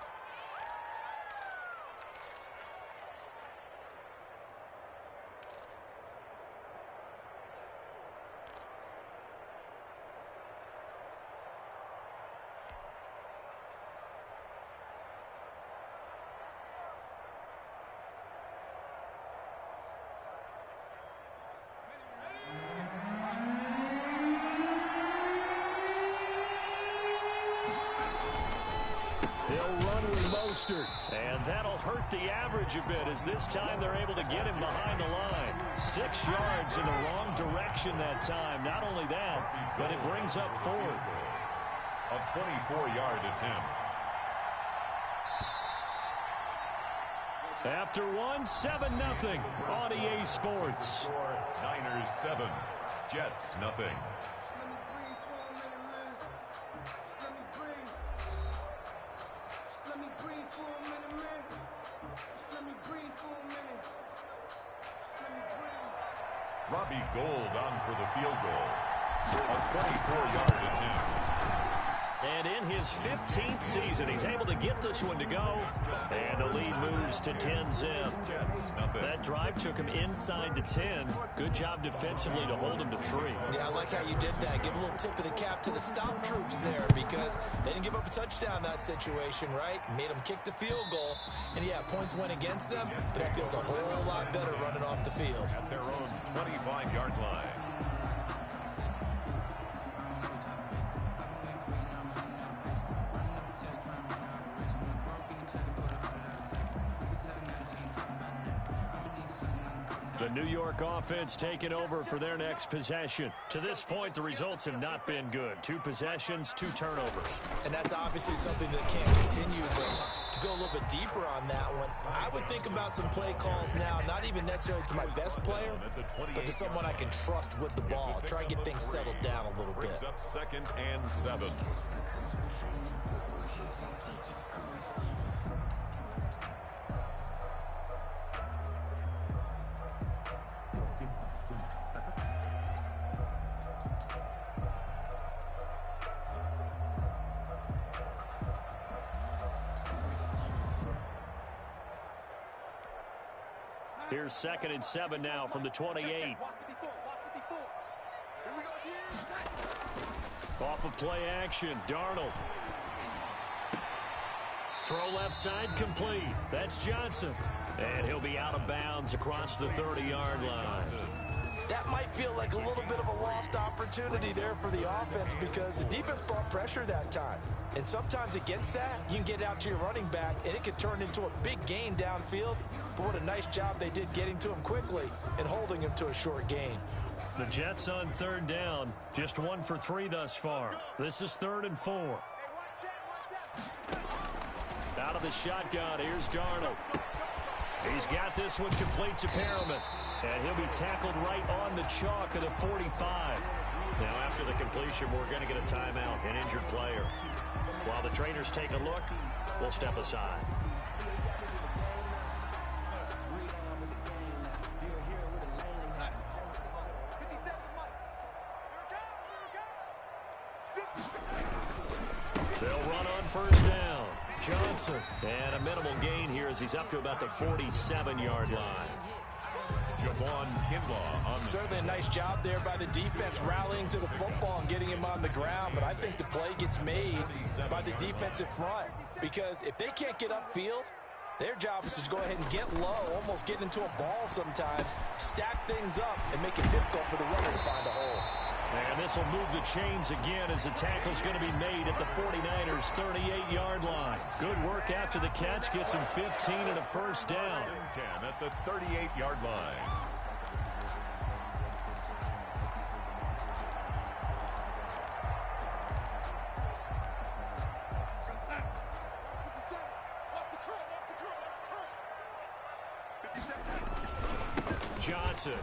And that'll hurt the average a bit as this time they're able to get him behind the line. 6 yards in the wrong direction that time. Not only that, but it brings up 4th. A 24-yard attempt. After 7-0 on EA Sports. Niners 7, Jets nothing. Robbie Gould on for the field goal. A 24-yard attempt. And in his 15th season, he's able to get this one to go. And the lead moves to 10-0. That drive took him inside to 10. Good job defensively to hold him to 3. Yeah, I like how you did that. Give a little tip of the cap to the stop troops there because they didn't give up a touchdown in that situation, right? Made them kick the field goal. And, yeah, points went against them, but that feels a whole lot better running off the field. At their own 25-yard line. The New York offense taking over for their next possession. To this point, the results have not been good. 2 possessions, 2 turnovers. And that's obviously something that can't continue, but to go a little bit deeper on that one, I would think about some play calls now, not even necessarily to my best player, but to someone I can trust with the ball. Try and get things settled down a little bit. Up 2nd and 7. Here's 2nd and 7 now from the 28. Off of play action, Darnold. Throw left side complete. That's Johnson. And he'll be out of bounds across the 30-yard line. That might feel like a little bit of a lost opportunity there for the offense because the defense brought pressure that time. And sometimes against that, you can get out to your running back, and it can turn into a big gain downfield. But what a nice job they did getting to him quickly and holding him to a short gain. The Jets on 3rd down, just 1 for 3 thus far. This is 3rd and 4. Out of the shotgun, here's Darnold. He's got this one complete to Perriman. And he'll be tackled right on the chalk of the 45. Now, after the completion, we're going to get a timeout, an injured player. While the trainers take a look, we'll step aside. They'll run on 1st down. Johnson. And a minimal gain here as he's up to about the 47-yard line. Javon Kinlaw on the Certainly a nice job there by the defense rallying to the football and getting him on the ground, but I think the play gets made by the defensive front because if they can't get upfield, their job is to go ahead and get low, almost get into a ball sometimes, stack things up, and make it difficult for the runner to find a hole. And this will move the chains again as the tackle's going to be made at the 49ers' 38-yard line. Good work after the catch. Gets him 15 and a first down. 10 at the 38-yard line. Johnson.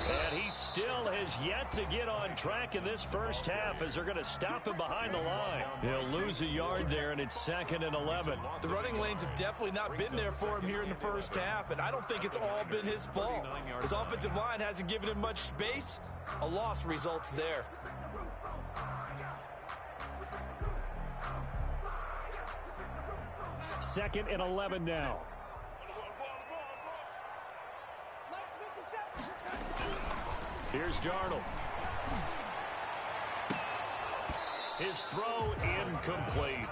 And he still has yet to get on track in this first half as they're going to stop him behind the line. He'll lose a yard there, and it's 2nd and 11. The running lanes have definitely not been there for him here in the first half, and I don't think it's all been his fault. His offensive line hasn't given him much space. A loss results there. Second and 11 now. Here's Darnold. His throw incomplete.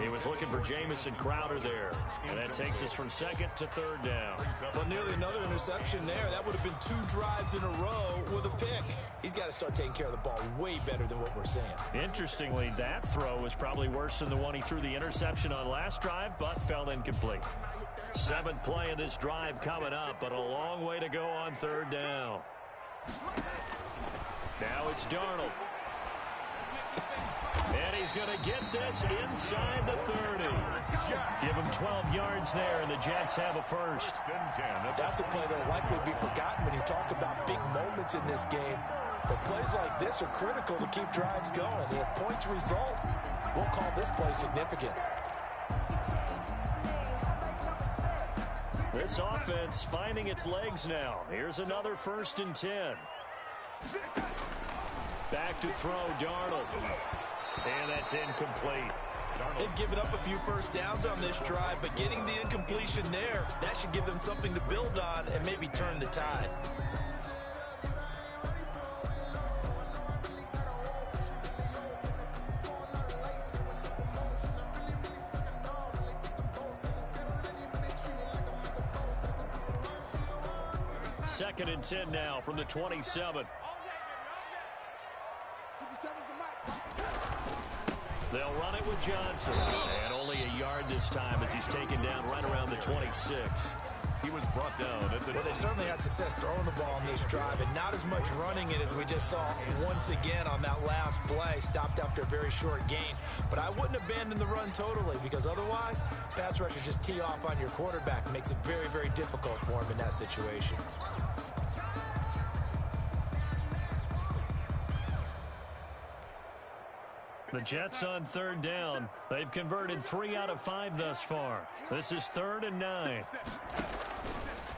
He was looking for Jamison Crowder there. And that takes us from 2nd to 3rd down. Well, nearly another interception there. That would have been 2 drives in a row with a pick. He's got to start taking care of the ball way better than what we're saying. Interestingly, that throw was probably worse than the one he threw the interception on last drive, but fell incomplete. 7th play of this drive coming up, but a long way to go on 3rd down. Now it's Darnold. And he's going to get this inside the 30. Give him 12 yards there, and the Jets have a first. That's a play that will likely be forgotten when you talk about big moments in this game. But plays like this are critical to keep drives going. And if points result, we'll call this play significant. This offense finding its legs now. Here's another 1st and 10. Back to throw, Darnold. And that's incomplete. They've given up a few first downs on this drive, but getting the incompletion there, that should give them something to build on and maybe turn the tide. Second and 10 now from the 27. They'll run it with Johnson. And only a yard this time as he's taken down right around the 26. He was brought down at the... Well, they certainly had success throwing the ball on this drive, and not as much running it as we just saw once again on that last play. Stopped after a very short gain. But I wouldn't abandon the run totally, because otherwise, pass rushers just tee off on your quarterback. It makes it very, very difficult for him in that situation. The Jets on 3rd down. They've converted 3 out of 5 thus far. This is 3rd and 9.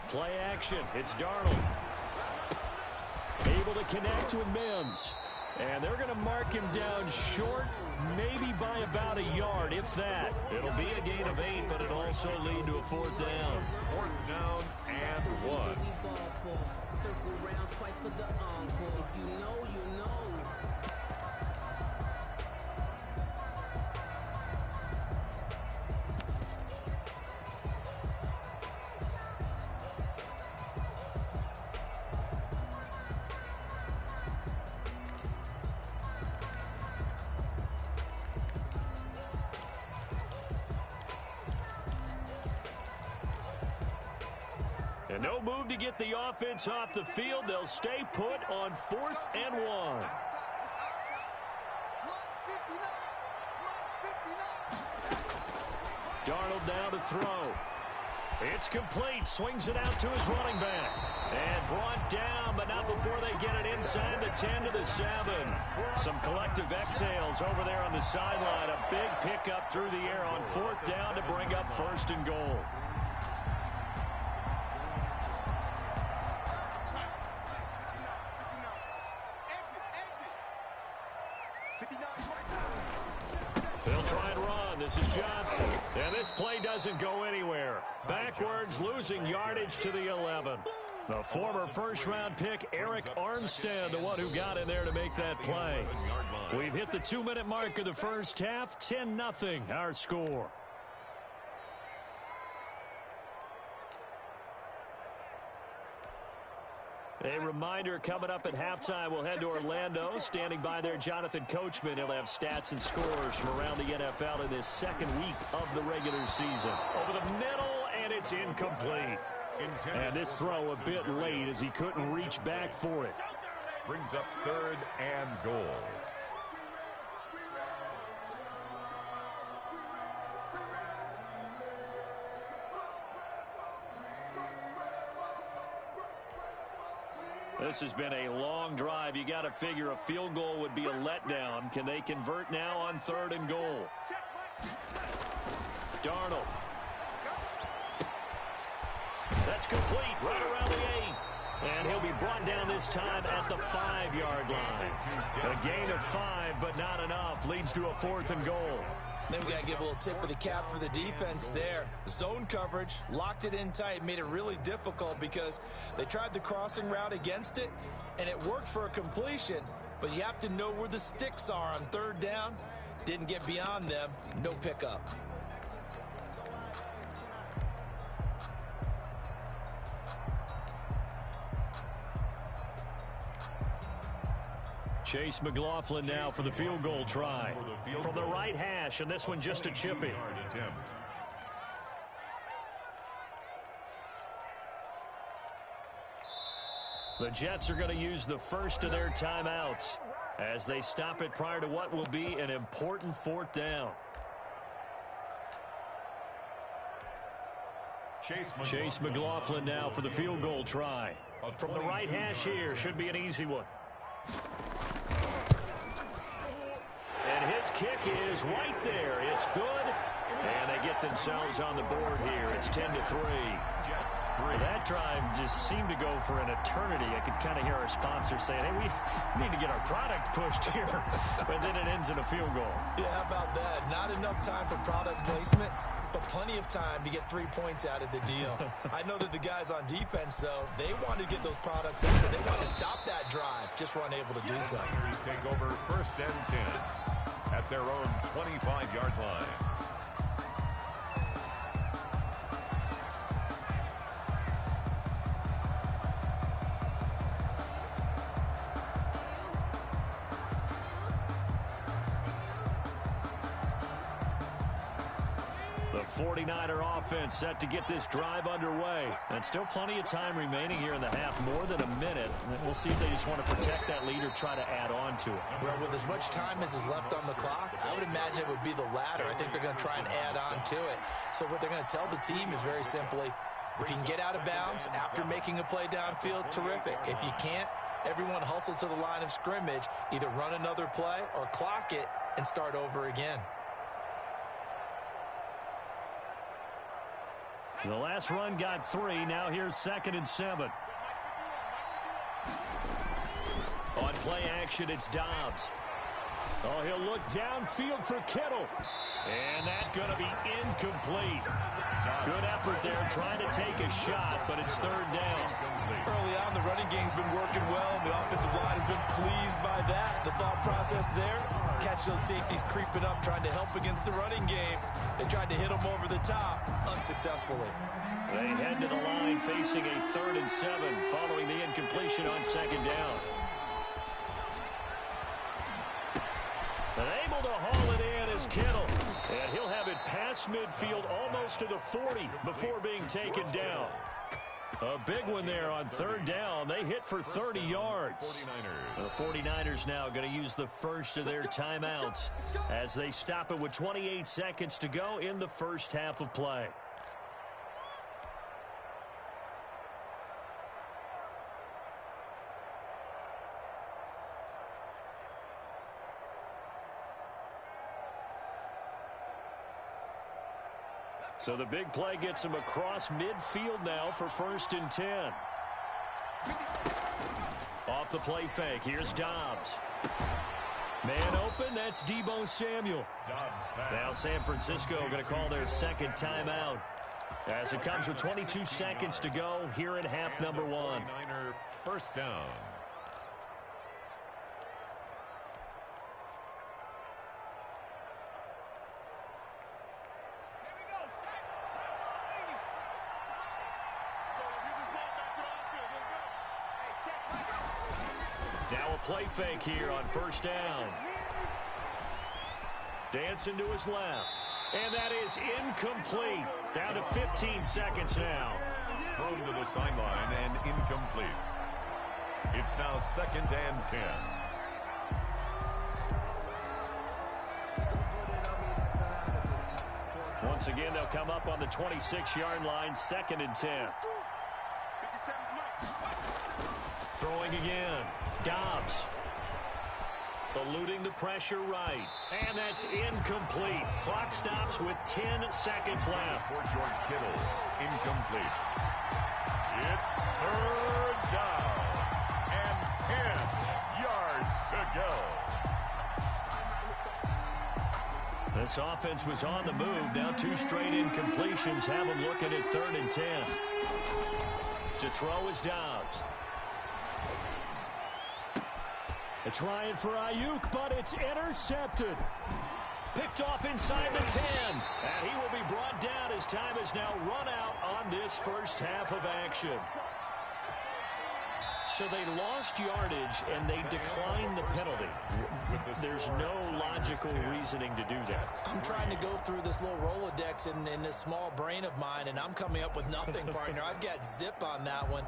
Play action. It's Darnold. Able to connect with Mims. And they're going to mark him down short, maybe by about a yard, if that. It'll be a gain of 8, but it'll also lead to a 4th down. 4th down and 1. Circle around twice for the encore. If you know, you know. And no move to get the offense off the field. They'll stay put on 4th and 1. Darnold now to throw. It's complete. Swings it out to his running back. And brought down, but not before they get it inside the 10 to the 7. Some collective exhales over there on the sideline. A big pickup through the air on 4th down to bring up 1st and goal. They'll try and run. This is Johnson. And this play doesn't go anywhere. Backwards, losing yardage to the 11. The former first-round pick, Eric Armstead, the one who got in there to make that play. We've hit the 2-minute mark of the first half, 10-0 our score. A reminder, coming up at halftime, we'll head to Orlando. Standing by there, Jonathan Coachman. He'll have stats and scores from around the NFL in this second week of the regular season. Over the middle, and it's incomplete. And this throw a bit late as he couldn't reach back for it. Brings up 3rd and goal. This has been a long drive. You got to figure a field goal would be a letdown. Can they convert now on 3rd and goal? Darnold. That's complete right around the 8. And he'll be brought down this time at the 5-yard line. A gain of 5, but not enough. Leads to a 4th and goal. Then we got to give a little tip of the cap for the defense there. Zone coverage, locked it in tight, made it really difficult because they tried the crossing route against it, and it worked for a completion, but you have to know where the sticks are on 3rd down. Didn't get beyond them, no pickup. Chase McLaughlin now for the field goal try. From the right hash, and this one just a chippy. The Jets are going to use the first of their timeouts as they stop it prior to what will be an important 4th down. Chase McLaughlin now for the field goal try. From the right hash here, should be an easy one. And his kick is right there. It's good. And they get themselves on the board here. It's 10-3. That drive just seemed to go for an eternity. I could kind of hear our sponsor saying, hey, we need to get our product pushed here. But then it ends in a field goal. Yeah, how about that? Not enough time for product placement, but plenty of time to get 3 points out of the deal. I know that the guys on defense, though, they wanted to get those products out. They wanted to stop that drive, just weren't able to do so. Take over 1st and 10 at their own 25-yard line. The 49er offense set to get this drive underway. And still plenty of time remaining here in the half, more than a minute. We'll see if they just want to protect that lead or try to add on to it. Well, with as much time as is left on the clock, I would imagine it would be the latter. I think they're going to try and add on to it. So what they're going to tell the team is very simply, if you can get out of bounds after making a play downfield, terrific. If you can't, everyone hustle to the line of scrimmage, either run another play or clock it and start over again. The last run got 3. Now here's 2nd and 7. On play action, it's Dobbs. Oh, he'll look downfield for Kittle. And that's going to be incomplete. Good effort there trying to take a shot, but it's 3rd down. Early on, the running game's been working well, and the offensive line has been pleased by that. The thought process there, catch those safeties creeping up, trying to help against the running game. They tried to hit them over the top, unsuccessful. They head to the line facing a 3rd and 7 following the incompletion on 2nd down. And able to haul it in is Kittle. And he'll have it past midfield almost to the 40 before being taken down. A big one there on 3rd down. They hit for 30 yards. The 49ers now going to use the first of their timeouts as they stop it with 28 seconds to go in the first half of play. So the big play gets him across midfield now for 1st and 10. Off the play fake, here's Dobbs. Man open, that's Deebo Samuel. Now San Francisco going to call their 2nd timeout. As it comes with 22 seconds to go here in half number one. 49er first down. Now a play fake here on first down. Dancing to his left. And that is incomplete. Down to 15 seconds now. Thrown to the sideline and incomplete. It's now 2nd and 10. Once again, they'll come up on the 26-yard line, 2nd and 10. Throwing again. Dobbs. Eluding the pressure right. And that's incomplete. Clock stops with 10 seconds left. For George Kittle. Incomplete. It's 3rd down. And 10 yards to go. This offense was on the move. Now 2 straight incompletions have them looking at 3rd and 10. To throw is Dobbs. They're trying for Ayuk, but it's intercepted. Picked off inside the 10. And he will be brought down as time is now run out on this first half of action. So they lost yardage and they declined the penalty. There's no logical reasoning to do that. I'm trying to go through this little Rolodex in this small brain of mine, and I'm coming up with nothing, partner. I've got zip on that one.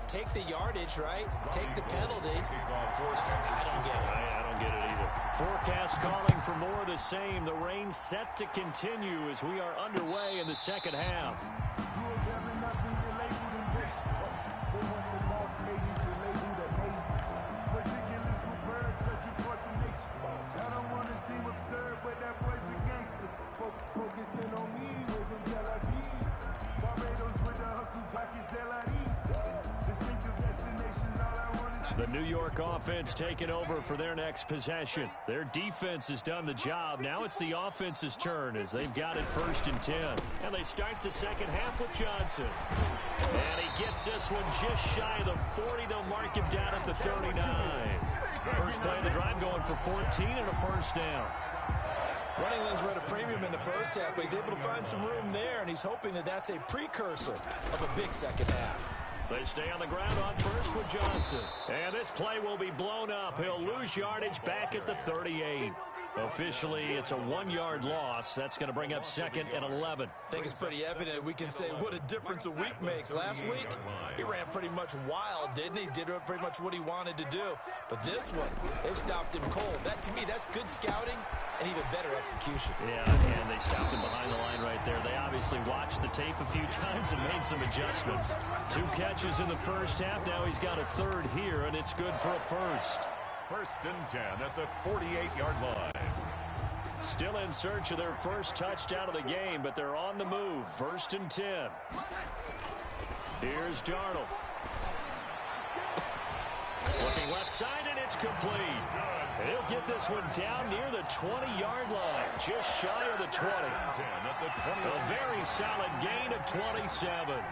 Take the yardage, right? Take the penalty. I don't get it. I don't get it either. Forecast calling for more of the same. The rain set to continue as we are underway in the second half. The New York offense taking over for their next possession. Their defense has done the job. Now it's the offense's turn as they've got it 1st and 10. And they start the second half with Johnson. And he gets this one just shy of the 40. They'll mark him down at the 39. First play of the drive going for 14 and a first down. Running lanes were at a premium in the first half, but he's able to find some room there, and he's hoping that that's a precursor of a big second half. They stay on the ground on first with Johnson. And this play will be blown up. He'll lose yardage back at the 38. Officially, it's a 1-yard loss. That's going to bring up 2nd and 11. I think it's pretty evident. We can say what a difference a week makes. Last week, he ran pretty much wild, didn't he? Did pretty much what he wanted to do. But this one, they've stopped him cold. That, to me, that's good scouting and even better execution. Yeah, and they stopped him behind the line right there. They obviously watched the tape a few times and made some adjustments. 2 catches in the first half. Now he's got a 3rd here, and it's good for a first. 1st and 10 at the 48-yard line. Still in search of their first touchdown of the game, but they're on the move. 1st and 10. Here's Darnold. Looking left side, and it's complete. And he'll get this one down near the 20-yard line, just shy of the 20. A very solid gain of 27.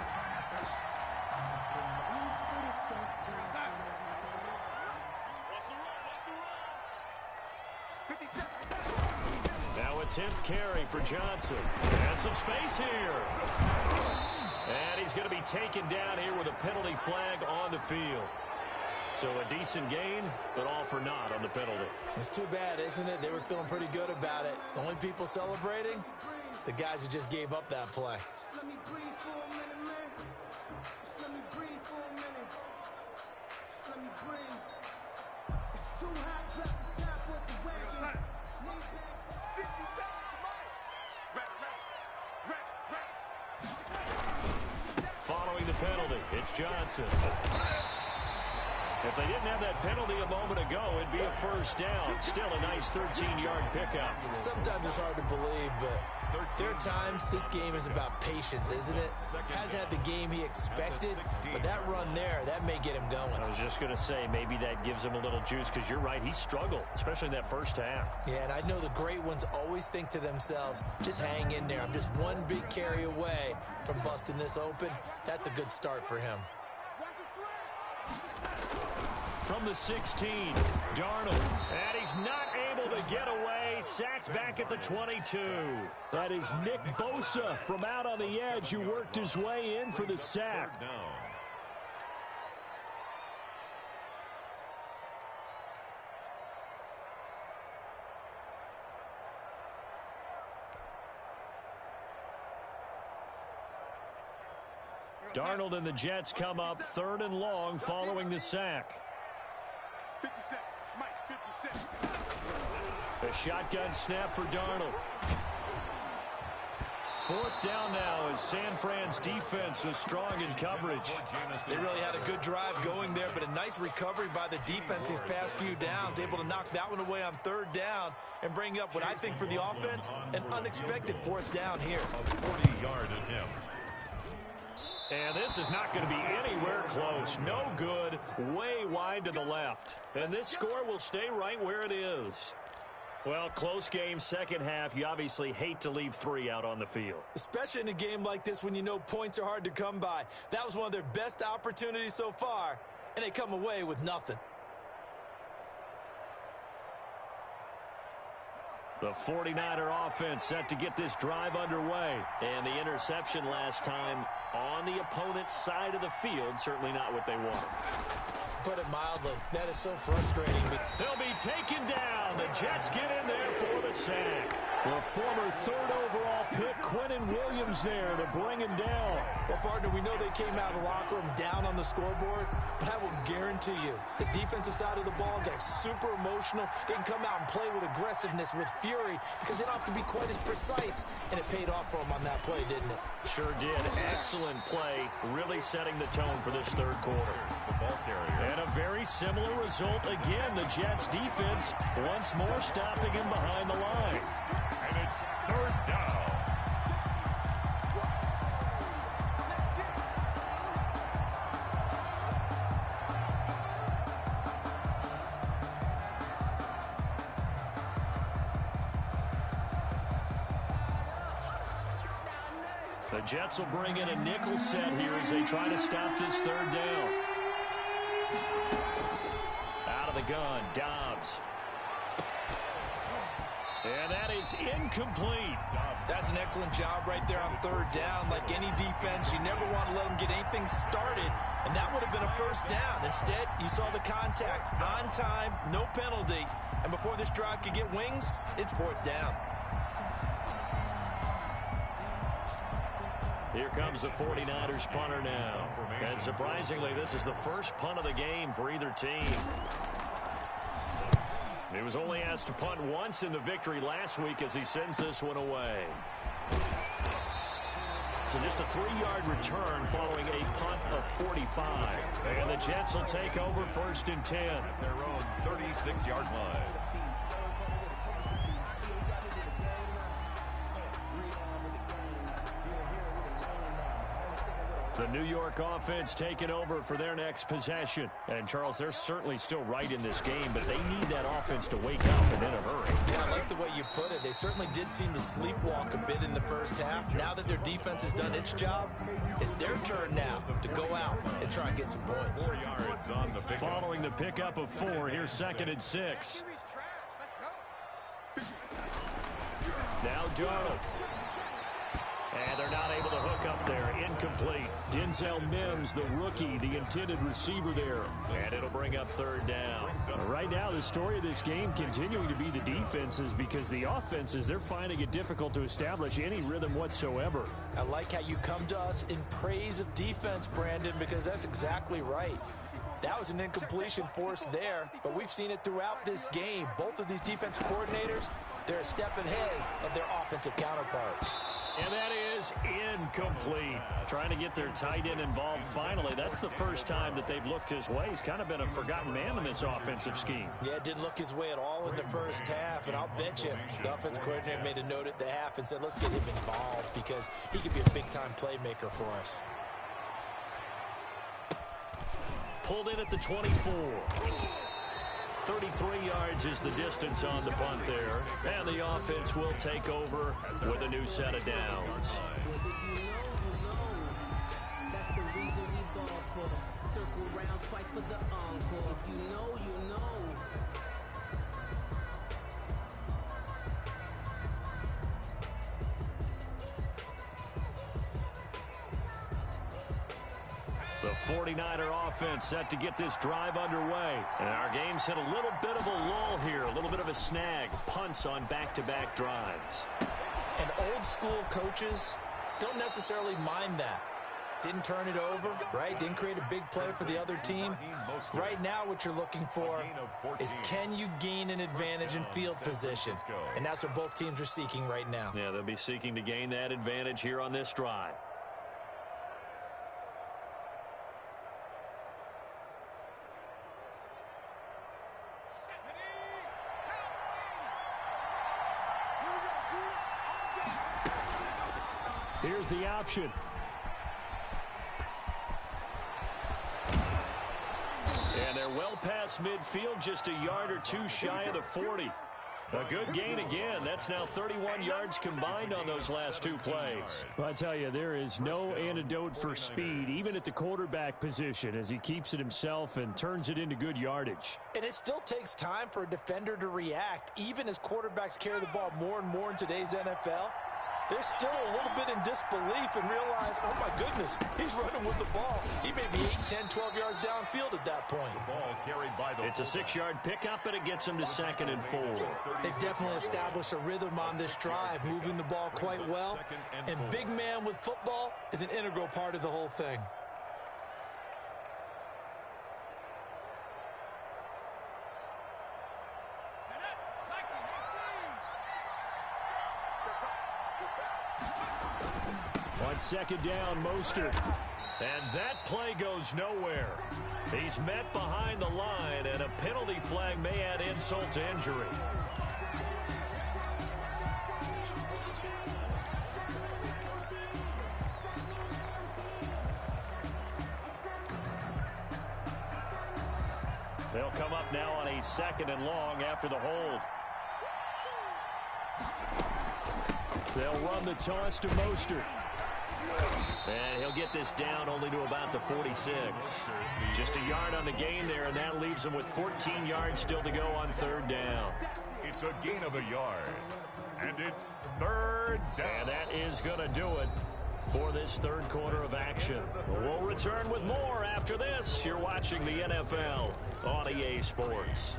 Now a 10th carry for Johnson. And some space here. And he's going to be taken down here with a penalty flag on the field. So a decent gain, but all for naught on the penalty. It's too bad, isn't it? They were feeling pretty good about it. The only people celebrating, the guys who just gave up that play. Let me breathe for a minute, man. Let me breathe for a minute. Let me breathe. It's too hot, drop the top with the wagon. Following the penalty, it's Johnson. If they didn't have that penalty a moment ago, it'd be a first down. Still a nice 13-yard pickup. Sometimes it's hard to believe, but There are times this game is about patience, isn't it? Hasn't had the game he expected, but that run there, that may get him going. I was just going to say, maybe that gives him a little juice, because you're right, he struggled, especially in that first half. Yeah, and I know the great ones always think to themselves, just hang in there. I'm just one big carry away from busting this open. That's a good start for him. From the 16, Darnold, and he's not able to get away. Sacked back at the 22. That is Nick Bosa from out on the edge who worked his way in for the sack. Darnold and the Jets come up 3rd and long following the sack. 50 Cent, Mike, 50 Cent. A shotgun snap for Darnold. 4th down now as San Fran's defense is strong in coverage. They really had a good drive going there, but a nice recovery by the defense these past few downs, able to knock that one away on 3rd down and bring up what I think for the offense, an unexpected 4th down here. A 40-yard attempt. And this is not going to be anywhere close. No good, way wide to the left. And this score will stay right where it is. Well, close game, second half. You obviously hate to leave 3 out on the field. Especially in a game like this when you know points are hard to come by. That was one of their best opportunities so far, and they come away with nothing. The 49er offense set to get this drive underway. And the interception last time on the opponent's side of the field, certainly not what they wanted. Put it mildly, that is so frustrating. They'll be taken down. The Jets get in there for the sack. The former 3rd overall pick, Quinnen Williams, there to bring him down. Well, partner, we know they came out of the locker room down on the scoreboard, but I will guarantee you the defensive side of the ball got super emotional. They can come out and play with aggressiveness, with fury, because they don't have to be quite as precise, and it paid off for them on that play, didn't it? Sure did. Excellent play, really setting the tone for this 3rd quarter. The ball carrier. And a very similar result again. The Jets defense once more stopping him behind the line. And it's 3rd down. The Jets will bring in a nickel set here as they try to stop this 3rd down. Out of the gun, Dobbs. And that is incomplete. That's an excellent job right there on 3rd down. Like any defense, you never want to let them get anything started, and that would have been a 1st down. Instead, you saw the contact on time, no penalty, and before this drive could get wings, it's 4th down. Here comes the 49ers punter now. And surprisingly, this is the first punt of the game for either team. He was only asked to punt once in the victory last week as he sends this one away. So just a 3-yard return following a punt of 45. And the Jets will take over 1st and 10. Their own 36-yard line. The New York offense taking over for their next possession. And, Charles, they're certainly still right in this game, but they need that offense to wake up and in a hurry. Yeah, I like the way you put it. They certainly did seem to sleepwalk a bit in the first half. Now that their defense has done its job, it's their turn now to go out and try and get some points. 4 yards on the pickup. Following the pickup of 4, here's 2nd and 6. Now Darnold. And they're not able to hook up there. Incomplete. Denzel Mims, the rookie, the intended receiver there. And it'll bring up 3rd down. Right now, the story of this game continuing to be the defenses, because the offenses, they're finding it difficult to establish any rhythm whatsoever. I like how you come to us in praise of defense, Brandon, because that's exactly right. That was an incompletion forced there, but we've seen it throughout this game. Both of these defensive coordinators, they're a step ahead of their offensive counterparts. And that is incomplete. Trying to get their tight end involved finally. That's the first time that they've looked his way. He's kind of been a forgotten man in this offensive scheme. Yeah, it didn't look his way at all in the first half. And I'll bet you the offense coordinator made a note at the half and said, let's get him involved because he could be a big-time playmaker for us. Pulled in at the 24. 33 yards is the distance on the punt there. And the offense will take over with a new set of downs. That's the reason we ball for. Circle round twice for the encore. If you know, you know. The 49er offense set to get this drive underway. And our game's hit a little bit of a lull here, a little bit of a snag. Punts on back-to-back drives. And old-school coaches don't necessarily mind that. Didn't turn it over, right? Didn't create a big play for the other team. Right now what you're looking for is can you gain an advantage in field position? And that's what both teams are seeking right now. Yeah, they'll be seeking to gain that advantage here on this drive. Here's the option. And they're well past midfield, just a yard or two shy of the 40. A good gain again. That's now 31 yards combined on those last two plays. Well, I tell you, there is no antidote for speed, even at the quarterback position, as he keeps it himself and turns it into good yardage. And it still takes time for a defender to react, even as quarterbacks carry the ball more and more in today's NFL. They're still a little bit in disbelief and realize, oh, my goodness, he's running with the ball. He may be 8, 10, 12 yards downfield at that point. Ball carried by the It's a 6-yard pickup, and it gets them to 2nd and 4. They've definitely established a rhythm on this drive, moving the ball quite well. And big man with football is an integral part of the whole thing. On 2nd down, Mostert. And that play goes nowhere. He's met behind the line, and a penalty flag may add insult to injury. They'll come up now on a 2nd and long after the hold. They'll run the toss to Mostert. And he'll get this down only to about the 46. Just a yard on the gain there, and that leaves him with 14 yards still to go on 3rd down. It's a gain of a yard. And it's 3rd down. And that is going to do it for this 3rd quarter of action. We'll return with more after this. You're watching the NFL on EA Sports.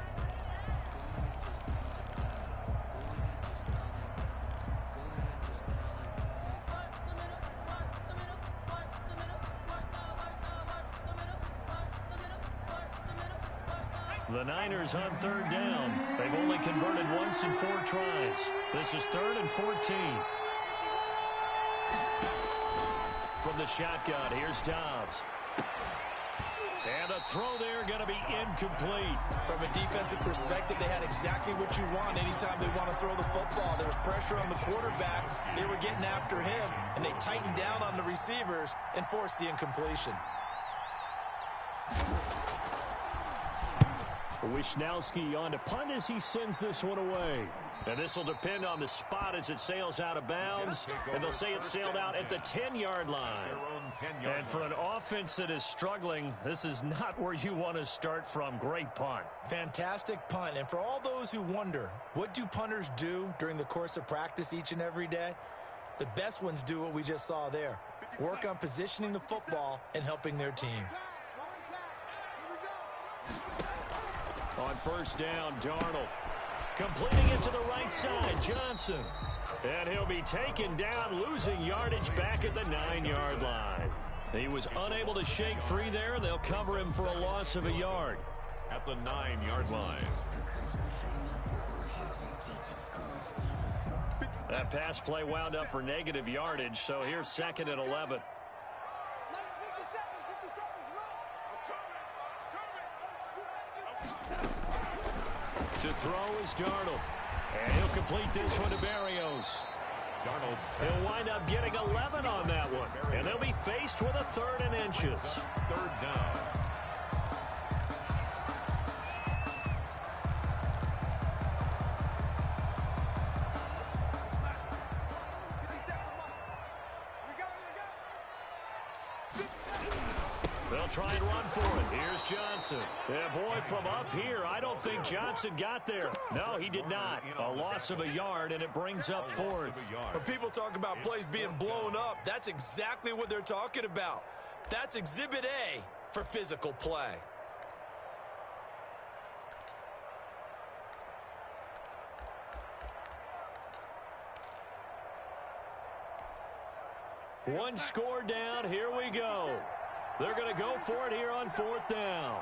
The Niners on 3rd down. They've only converted once in 4 tries. This is 3rd and 14. From the shotgun, here's Dobbs. And a throw there going to be incomplete. From a defensive perspective, they had exactly what you want anytime they want to throw the football. There was pressure on the quarterback. They were getting after him, and they tightened down on the receivers and forced the incompletion. Wishnowski on to punt as he sends this one away. And this will depend on the spot as it sails out of bounds. And they'll say it sailed out at the 10-yard line. And for an offense that is struggling, this is not where you want to start from. Great punt. Fantastic punt. And for all those who wonder, what do punters do during the course of practice each and every day? The best ones do what we just saw there. Work on positioning the football and helping their team. On 1st down, Darnold. Completing it to the right side, Johnson. And he'll be taken down, losing yardage back at the 9-yard line. He was unable to shake free there. They'll cover him for a loss of a yard. At the 9-yard line. That pass play wound up for negative yardage, so here's 2nd and 11. To throw is Darnold. And he'll complete this one to Berrios. He'll wind up getting 11 on that one. And they'll be faced with a 3rd and inches. 3rd down. They'll try and run for it. Here's Johnson. Yeah, boy, from up here, I don't think Johnson got there. No, he did not. A loss of a yard, and it brings up 4th. When people talk about plays being blown up, that's exactly what they're talking about. That's Exhibit A for physical play. One score down. Here we go. They're going to go for it here on 4th down.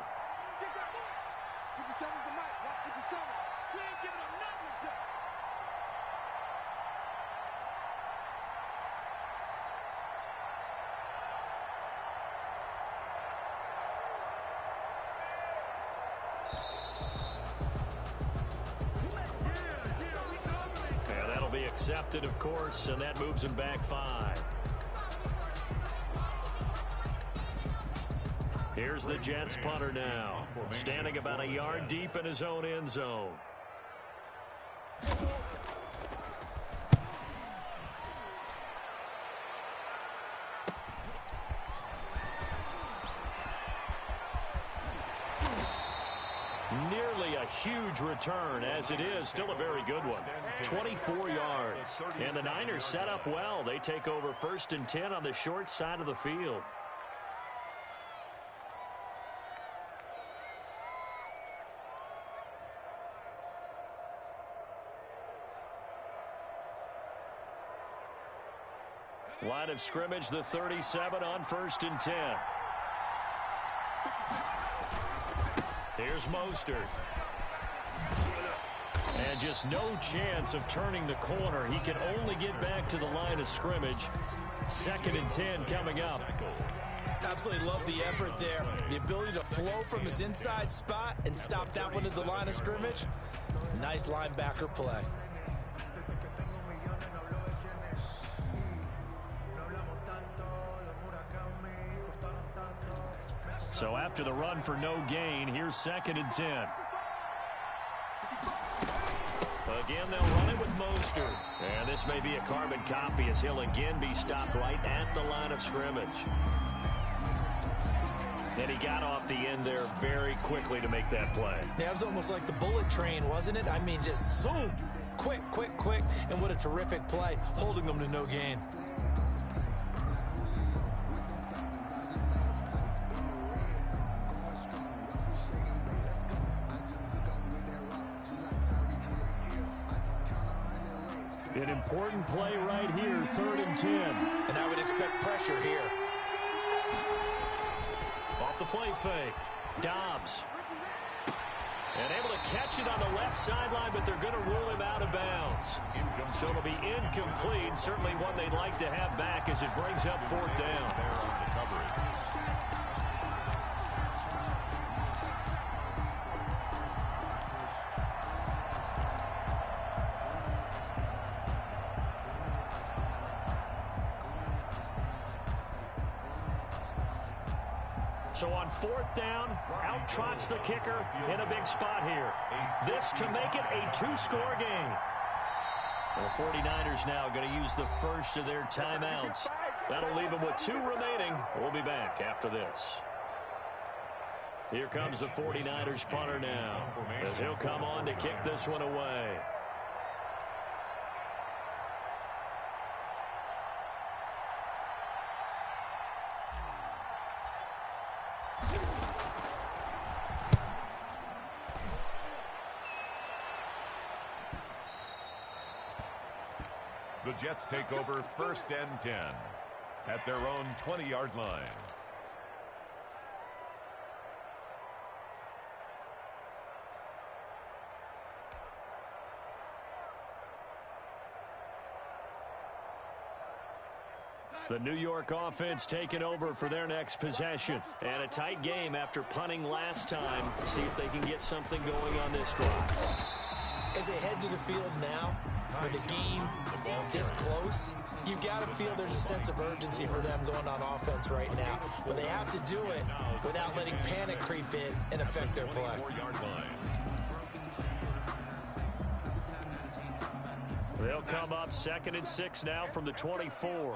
And that'll be accepted, of course, and that moves him back 5. Here's the Jets punter now, standing about a yard deep in his own end zone. Nearly a huge return, as it is still a very good one. 24 yards. And the Niners set up well. They take over 1st and 10 on the short side of the field. Line of scrimmage, the 37 on 1st and 10. Here's Mostert. And just no chance of turning the corner. He can only get back to the line of scrimmage. 2nd and 10 coming up. Absolutely love the effort there. The ability to flow from his inside spot and stop that one at the line of scrimmage. Nice linebacker play. So after the run for no gain, here's 2nd and 10. Again, they'll run it with Mostert. And this may be a carbon copy as he'll again be stopped right at the line of scrimmage. And he got off the end there very quickly to make that play. Yeah, it was almost like the bullet train, wasn't it? I mean, just zoom. Quick, quick, quick. And what a terrific play, holding them to no gain. An important play right here, 3rd and 10. And I would expect pressure here. Off the play fake. Dobbs. And able to catch it on the left sideline, but they're going to rule him out of bounds. So it'll be incomplete. Certainly one they'd like to have back as it brings up 4th down. So on 4th down, out trots the kicker in a big spot here. This to make it a 2-score game. The 49ers now going to use the first of their timeouts. That'll leave them with 2 remaining. We'll be back after this. Here comes the 49ers punter now, as he'll come on to kick this one away. The Jets take over 1st and 10 at their own 20-yard line. The New York offense taking over for their next possession. And a tight game after punting last time. See if they can get something going on this drive. As they head to the field now, with the game this close, you've got to feel there's a sense of urgency for them going on offense right now. But they have to do it without letting panic creep in and affect their play. They'll come up 2nd and 6 now from the 24.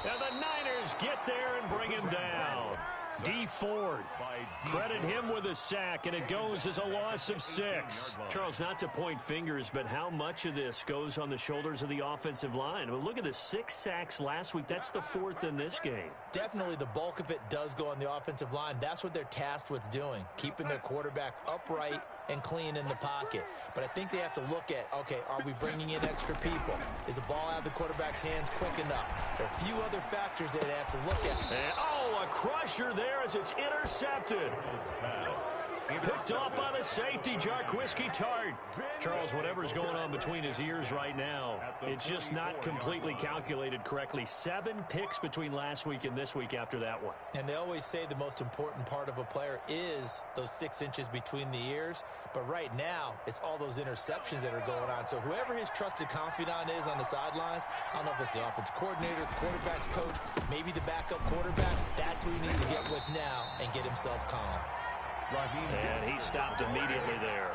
And the Niners get there and bring him down. D. Ford, credit him with a sack, and it goes as a loss of 6. Charles, not to point fingers, but how much of this goes on the shoulders of the offensive line? Well, look at the 6 sacks last week. That's the 4th in this game. Definitely the bulk of it does go on the offensive line. That's what they're tasked with doing, keeping their quarterback upright and clean in the pocket. But I think they have to look at, okay, are we bringing in extra people? Is the ball out of the quarterback's hands quick enough? There are a few other factors they'd have to look at. And, a crusher there as it's intercepted. Picked off by the safety, Jarquiski Tart. Charles, whatever's going on between his ears right now, it's just not completely calculated correctly. 7 picks between last week and this week after that one. And they always say the most important part of a player is those 6 inches between the ears. But right now, it's all those interceptions that are going on. So whoever his trusted confidant is on the sidelines, I don't know if it's the offense coordinator, quarterback's coach, maybe the backup quarterback, that's who he needs to get with now and get himself calm. And he stopped immediately there.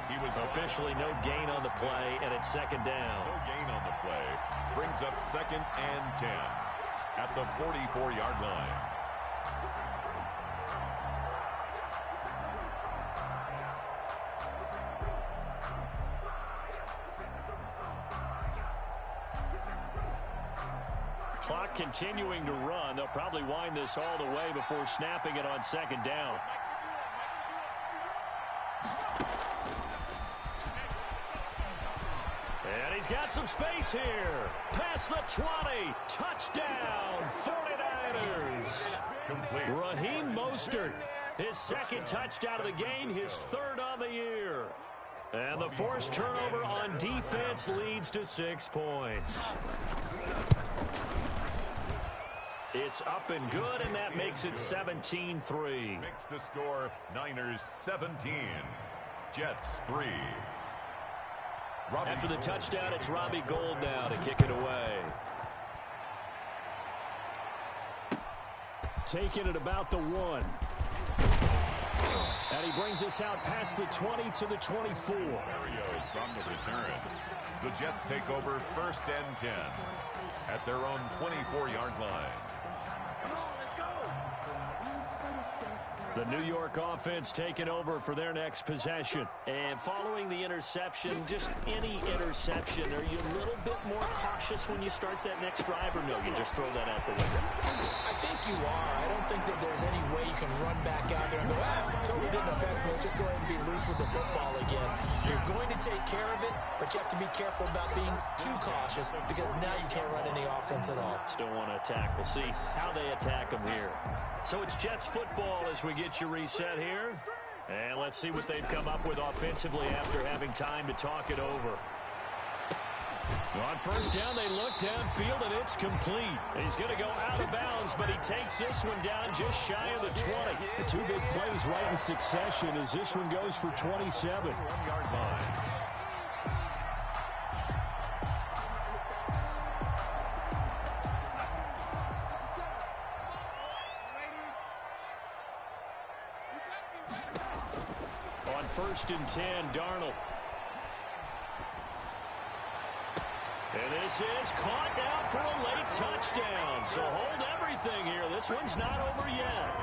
He was officially no gain on the play, and it's 2nd down. No gain on the play. Brings up 2nd and 10 at the 44-yard line. Clock continuing to run. They'll probably wind this all the way before snapping it on 2nd down. And he's got some space here. Past the 20. Touchdown, 49ers. Raheem Mostert, his 2nd touchdown of the game, his 3rd on the year. And the forced turnover on defense leads to 6 points. It's up and good, and that makes it 17-3. Makes the score Niners 17, Jets 3. After the touchdown, it's Robbie Gould now to kick it away. Taking it about the 1. And he brings us out past the 20 to the 24. On the return. The Jets take over 1st and 10 at their own 24-yard line. The New York offense taking over for their next possession. And following the interception, just any interception, are you a little bit more cautious when you start that next drive, or no, you just throw that out the window? I think you are. I don't think that there's any way you can run back out there and go, totally didn't affect me. Let's just go ahead and be loose with the football again. You're going to take care of it, but you have to be careful about being too cautious because now you can't run any offense at all. Still want to attack. We'll see how they attack them here. So it's Jets football as we get you reset here. And let's see what they've come up with offensively after having time to talk it over. On 1st down, they look downfield, and it's complete. He's going to go out of bounds, but he takes this one down just shy of the 20. The 2 big plays right in succession as this one goes for 27. 1-yard line. On 1st and 10, Darnold. And this is caught now for a late touchdown. So hold everything here. This one's not over yet.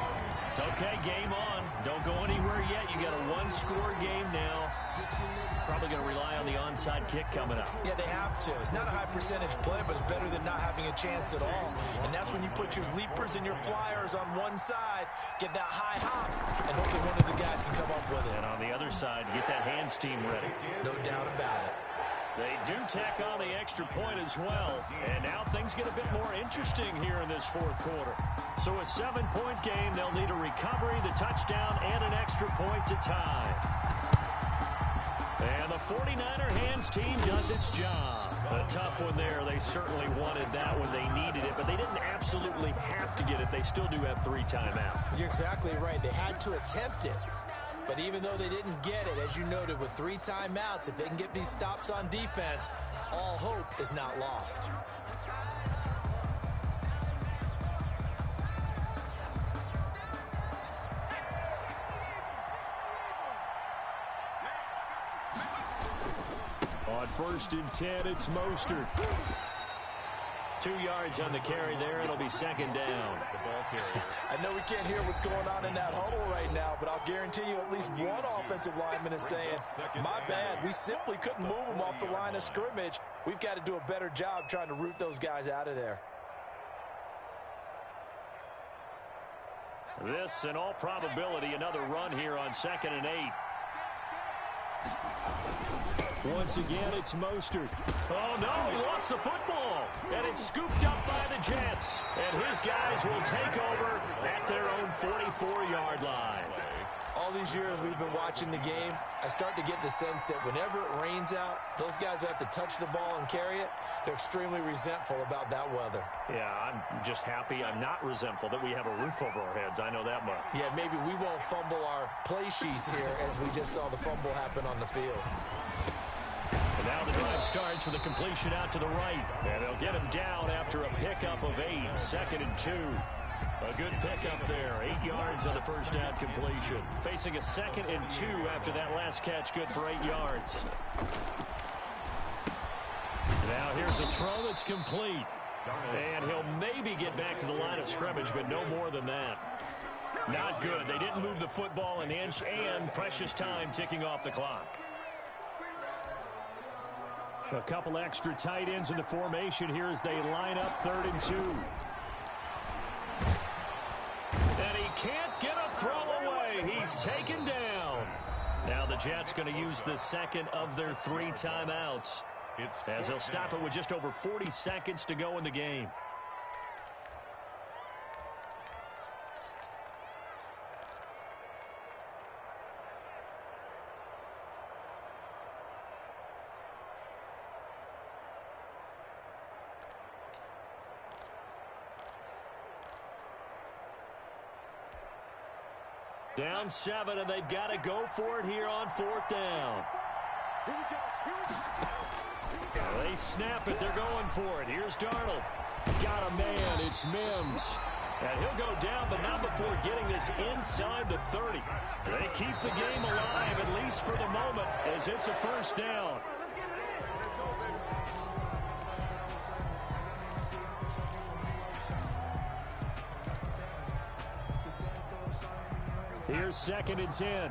Okay, game on. Don't go anywhere yet. You got a 1-score game now. Probably going to rely on the onside kick coming up. Yeah, they have to. It's not a high percentage play, but it's better than not having a chance at all. And that's when you put your leapers and your flyers on one side, get that high hop, and hope that one of the guys can come up with it. And on the other side, get that hands team ready. No doubt about it. They do tack on the extra point as well. And now things get a bit more interesting here in this 4th quarter. So a 7-point game, they'll need a recovery, the touchdown, and an extra point to tie. And the the 49er hands team does its job. A tough one there. They certainly wanted that when they needed it, but they didn't absolutely have to get it. They still do have 3 timeouts. You're exactly right. They had to attempt it. But even though they didn't get it, as you noted, with 3 timeouts, if they can get these stops on defense, all hope is not lost. On 1st and 10, it's Mostert. 2 yards on the carry there. It'll be 2nd down. The ball carrier. I know we can't hear what's going on in that huddle right now, but I'll guarantee you at least one offensive lineman is saying, my bad, we simply couldn't move them off the line of scrimmage. We've got to do a better job trying to root those guys out of there. This, in all probability, another run here on 2nd and 8. Once again, it's Mostert. Oh, no, he lost the football. And it's scooped up by the Jets. And his guys will take over at their own 44-yard line. All these years we've been watching the game, I start to get the sense that whenever it rains out, those guys who have to touch the ball and carry it, they're extremely resentful about that weather. Yeah, I'm just happy I'm not resentful that we have a roof over our heads. I know that much. Yeah, maybe we won't fumble our play sheets here as we just saw the fumble happen on the field. And now the drive starts with a completion out to the right. And they'll get him down after a pickup of 8. 2nd and 2. A good pickup there. 8 yards on the first down completion. Facing a 2nd and 2 after that last catch, good for 8 yards. Now here's a throw that's complete. And he'll maybe get back to the line of scrimmage, but no more than that. Not good. They didn't move the football an inch, and precious time ticking off the clock. A couple extra tight ends in the formation here as they line up 3rd and 2. And he can't get a throw away. He's taken down. Now the Jets going to use the 2nd of their 3 timeouts, as they'll stop it with just over 40 seconds to go in the game. Down 7, and they've got to go for it here on 4th down. They snap it. They're going for it. Here's Darnold. Got a man. It's Mims. And he'll go down, but not before getting this inside the 30. They keep the game alive, at least for the moment, as it's a 1st down. Here's 2nd and 10.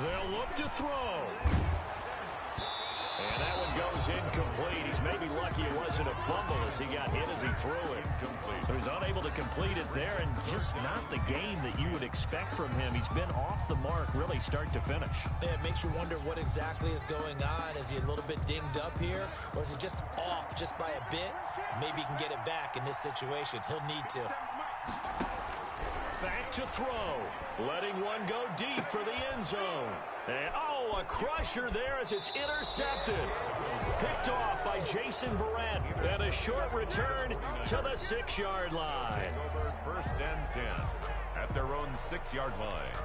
They'll look to throw. And that one goes incomplete. He's maybe lucky it wasn't a fumble as he got hit as he threw it. So he's unable to complete it there, and just not the game that you would expect from him. He's been off the mark really start to finish. Yeah, it makes you wonder what exactly is going on. Is he a little bit dinged up here, or is he just off just by a bit? Maybe he can get it back in this situation. He'll need to. Back to throw. Letting one go deep for the end zone. And, oh, a crusher there as it's intercepted. Picked off by Jason Verrett. And a short return to the 6-yard line. Over 1st and 10 at their own 6-yard line.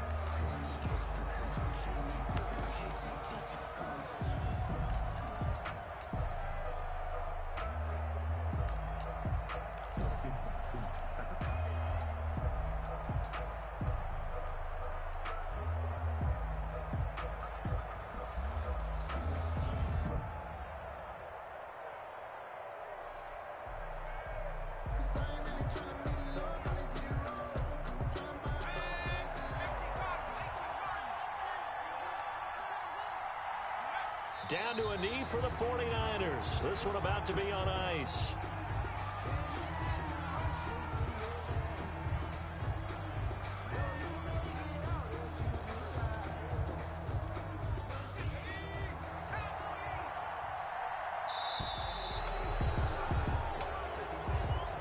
Down to a knee for the 49ers. This one about to be on ice.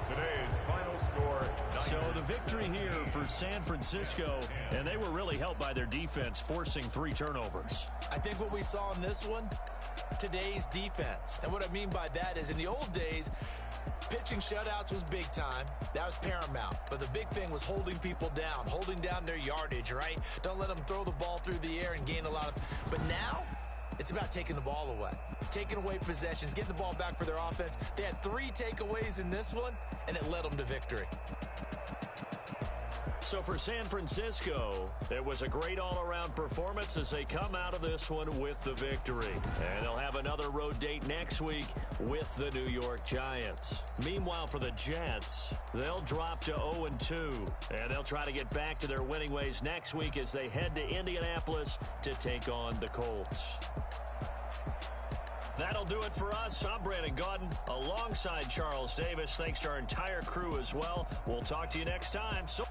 Today's final score. So the victory here for San Francisco, and they were really helped by their defense, forcing 3 turnovers. I think what we saw in this one, today's defense. And what I mean by that is in the old days, pitching shutouts was big time. That was paramount. But the big thing was holding people down, holding down their yardage, right? Don't let them throw the ball through the air and gain a lot of... But now, it's about taking the ball away. Taking away possessions, getting the ball back for their offense. They had 3 takeaways in this one, and it led them to victory. So for San Francisco, it was a great all-around performance as they come out of this one with the victory. And they'll have another road date next week with the New York Giants. Meanwhile, for the Jets, they'll drop to 0-2. And they'll try to get back to their winning ways next week as they head to Indianapolis to take on the Colts. That'll do it for us. I'm Brandon Gaudin alongside Charles Davis. Thanks to our entire crew as well. We'll talk to you next time. So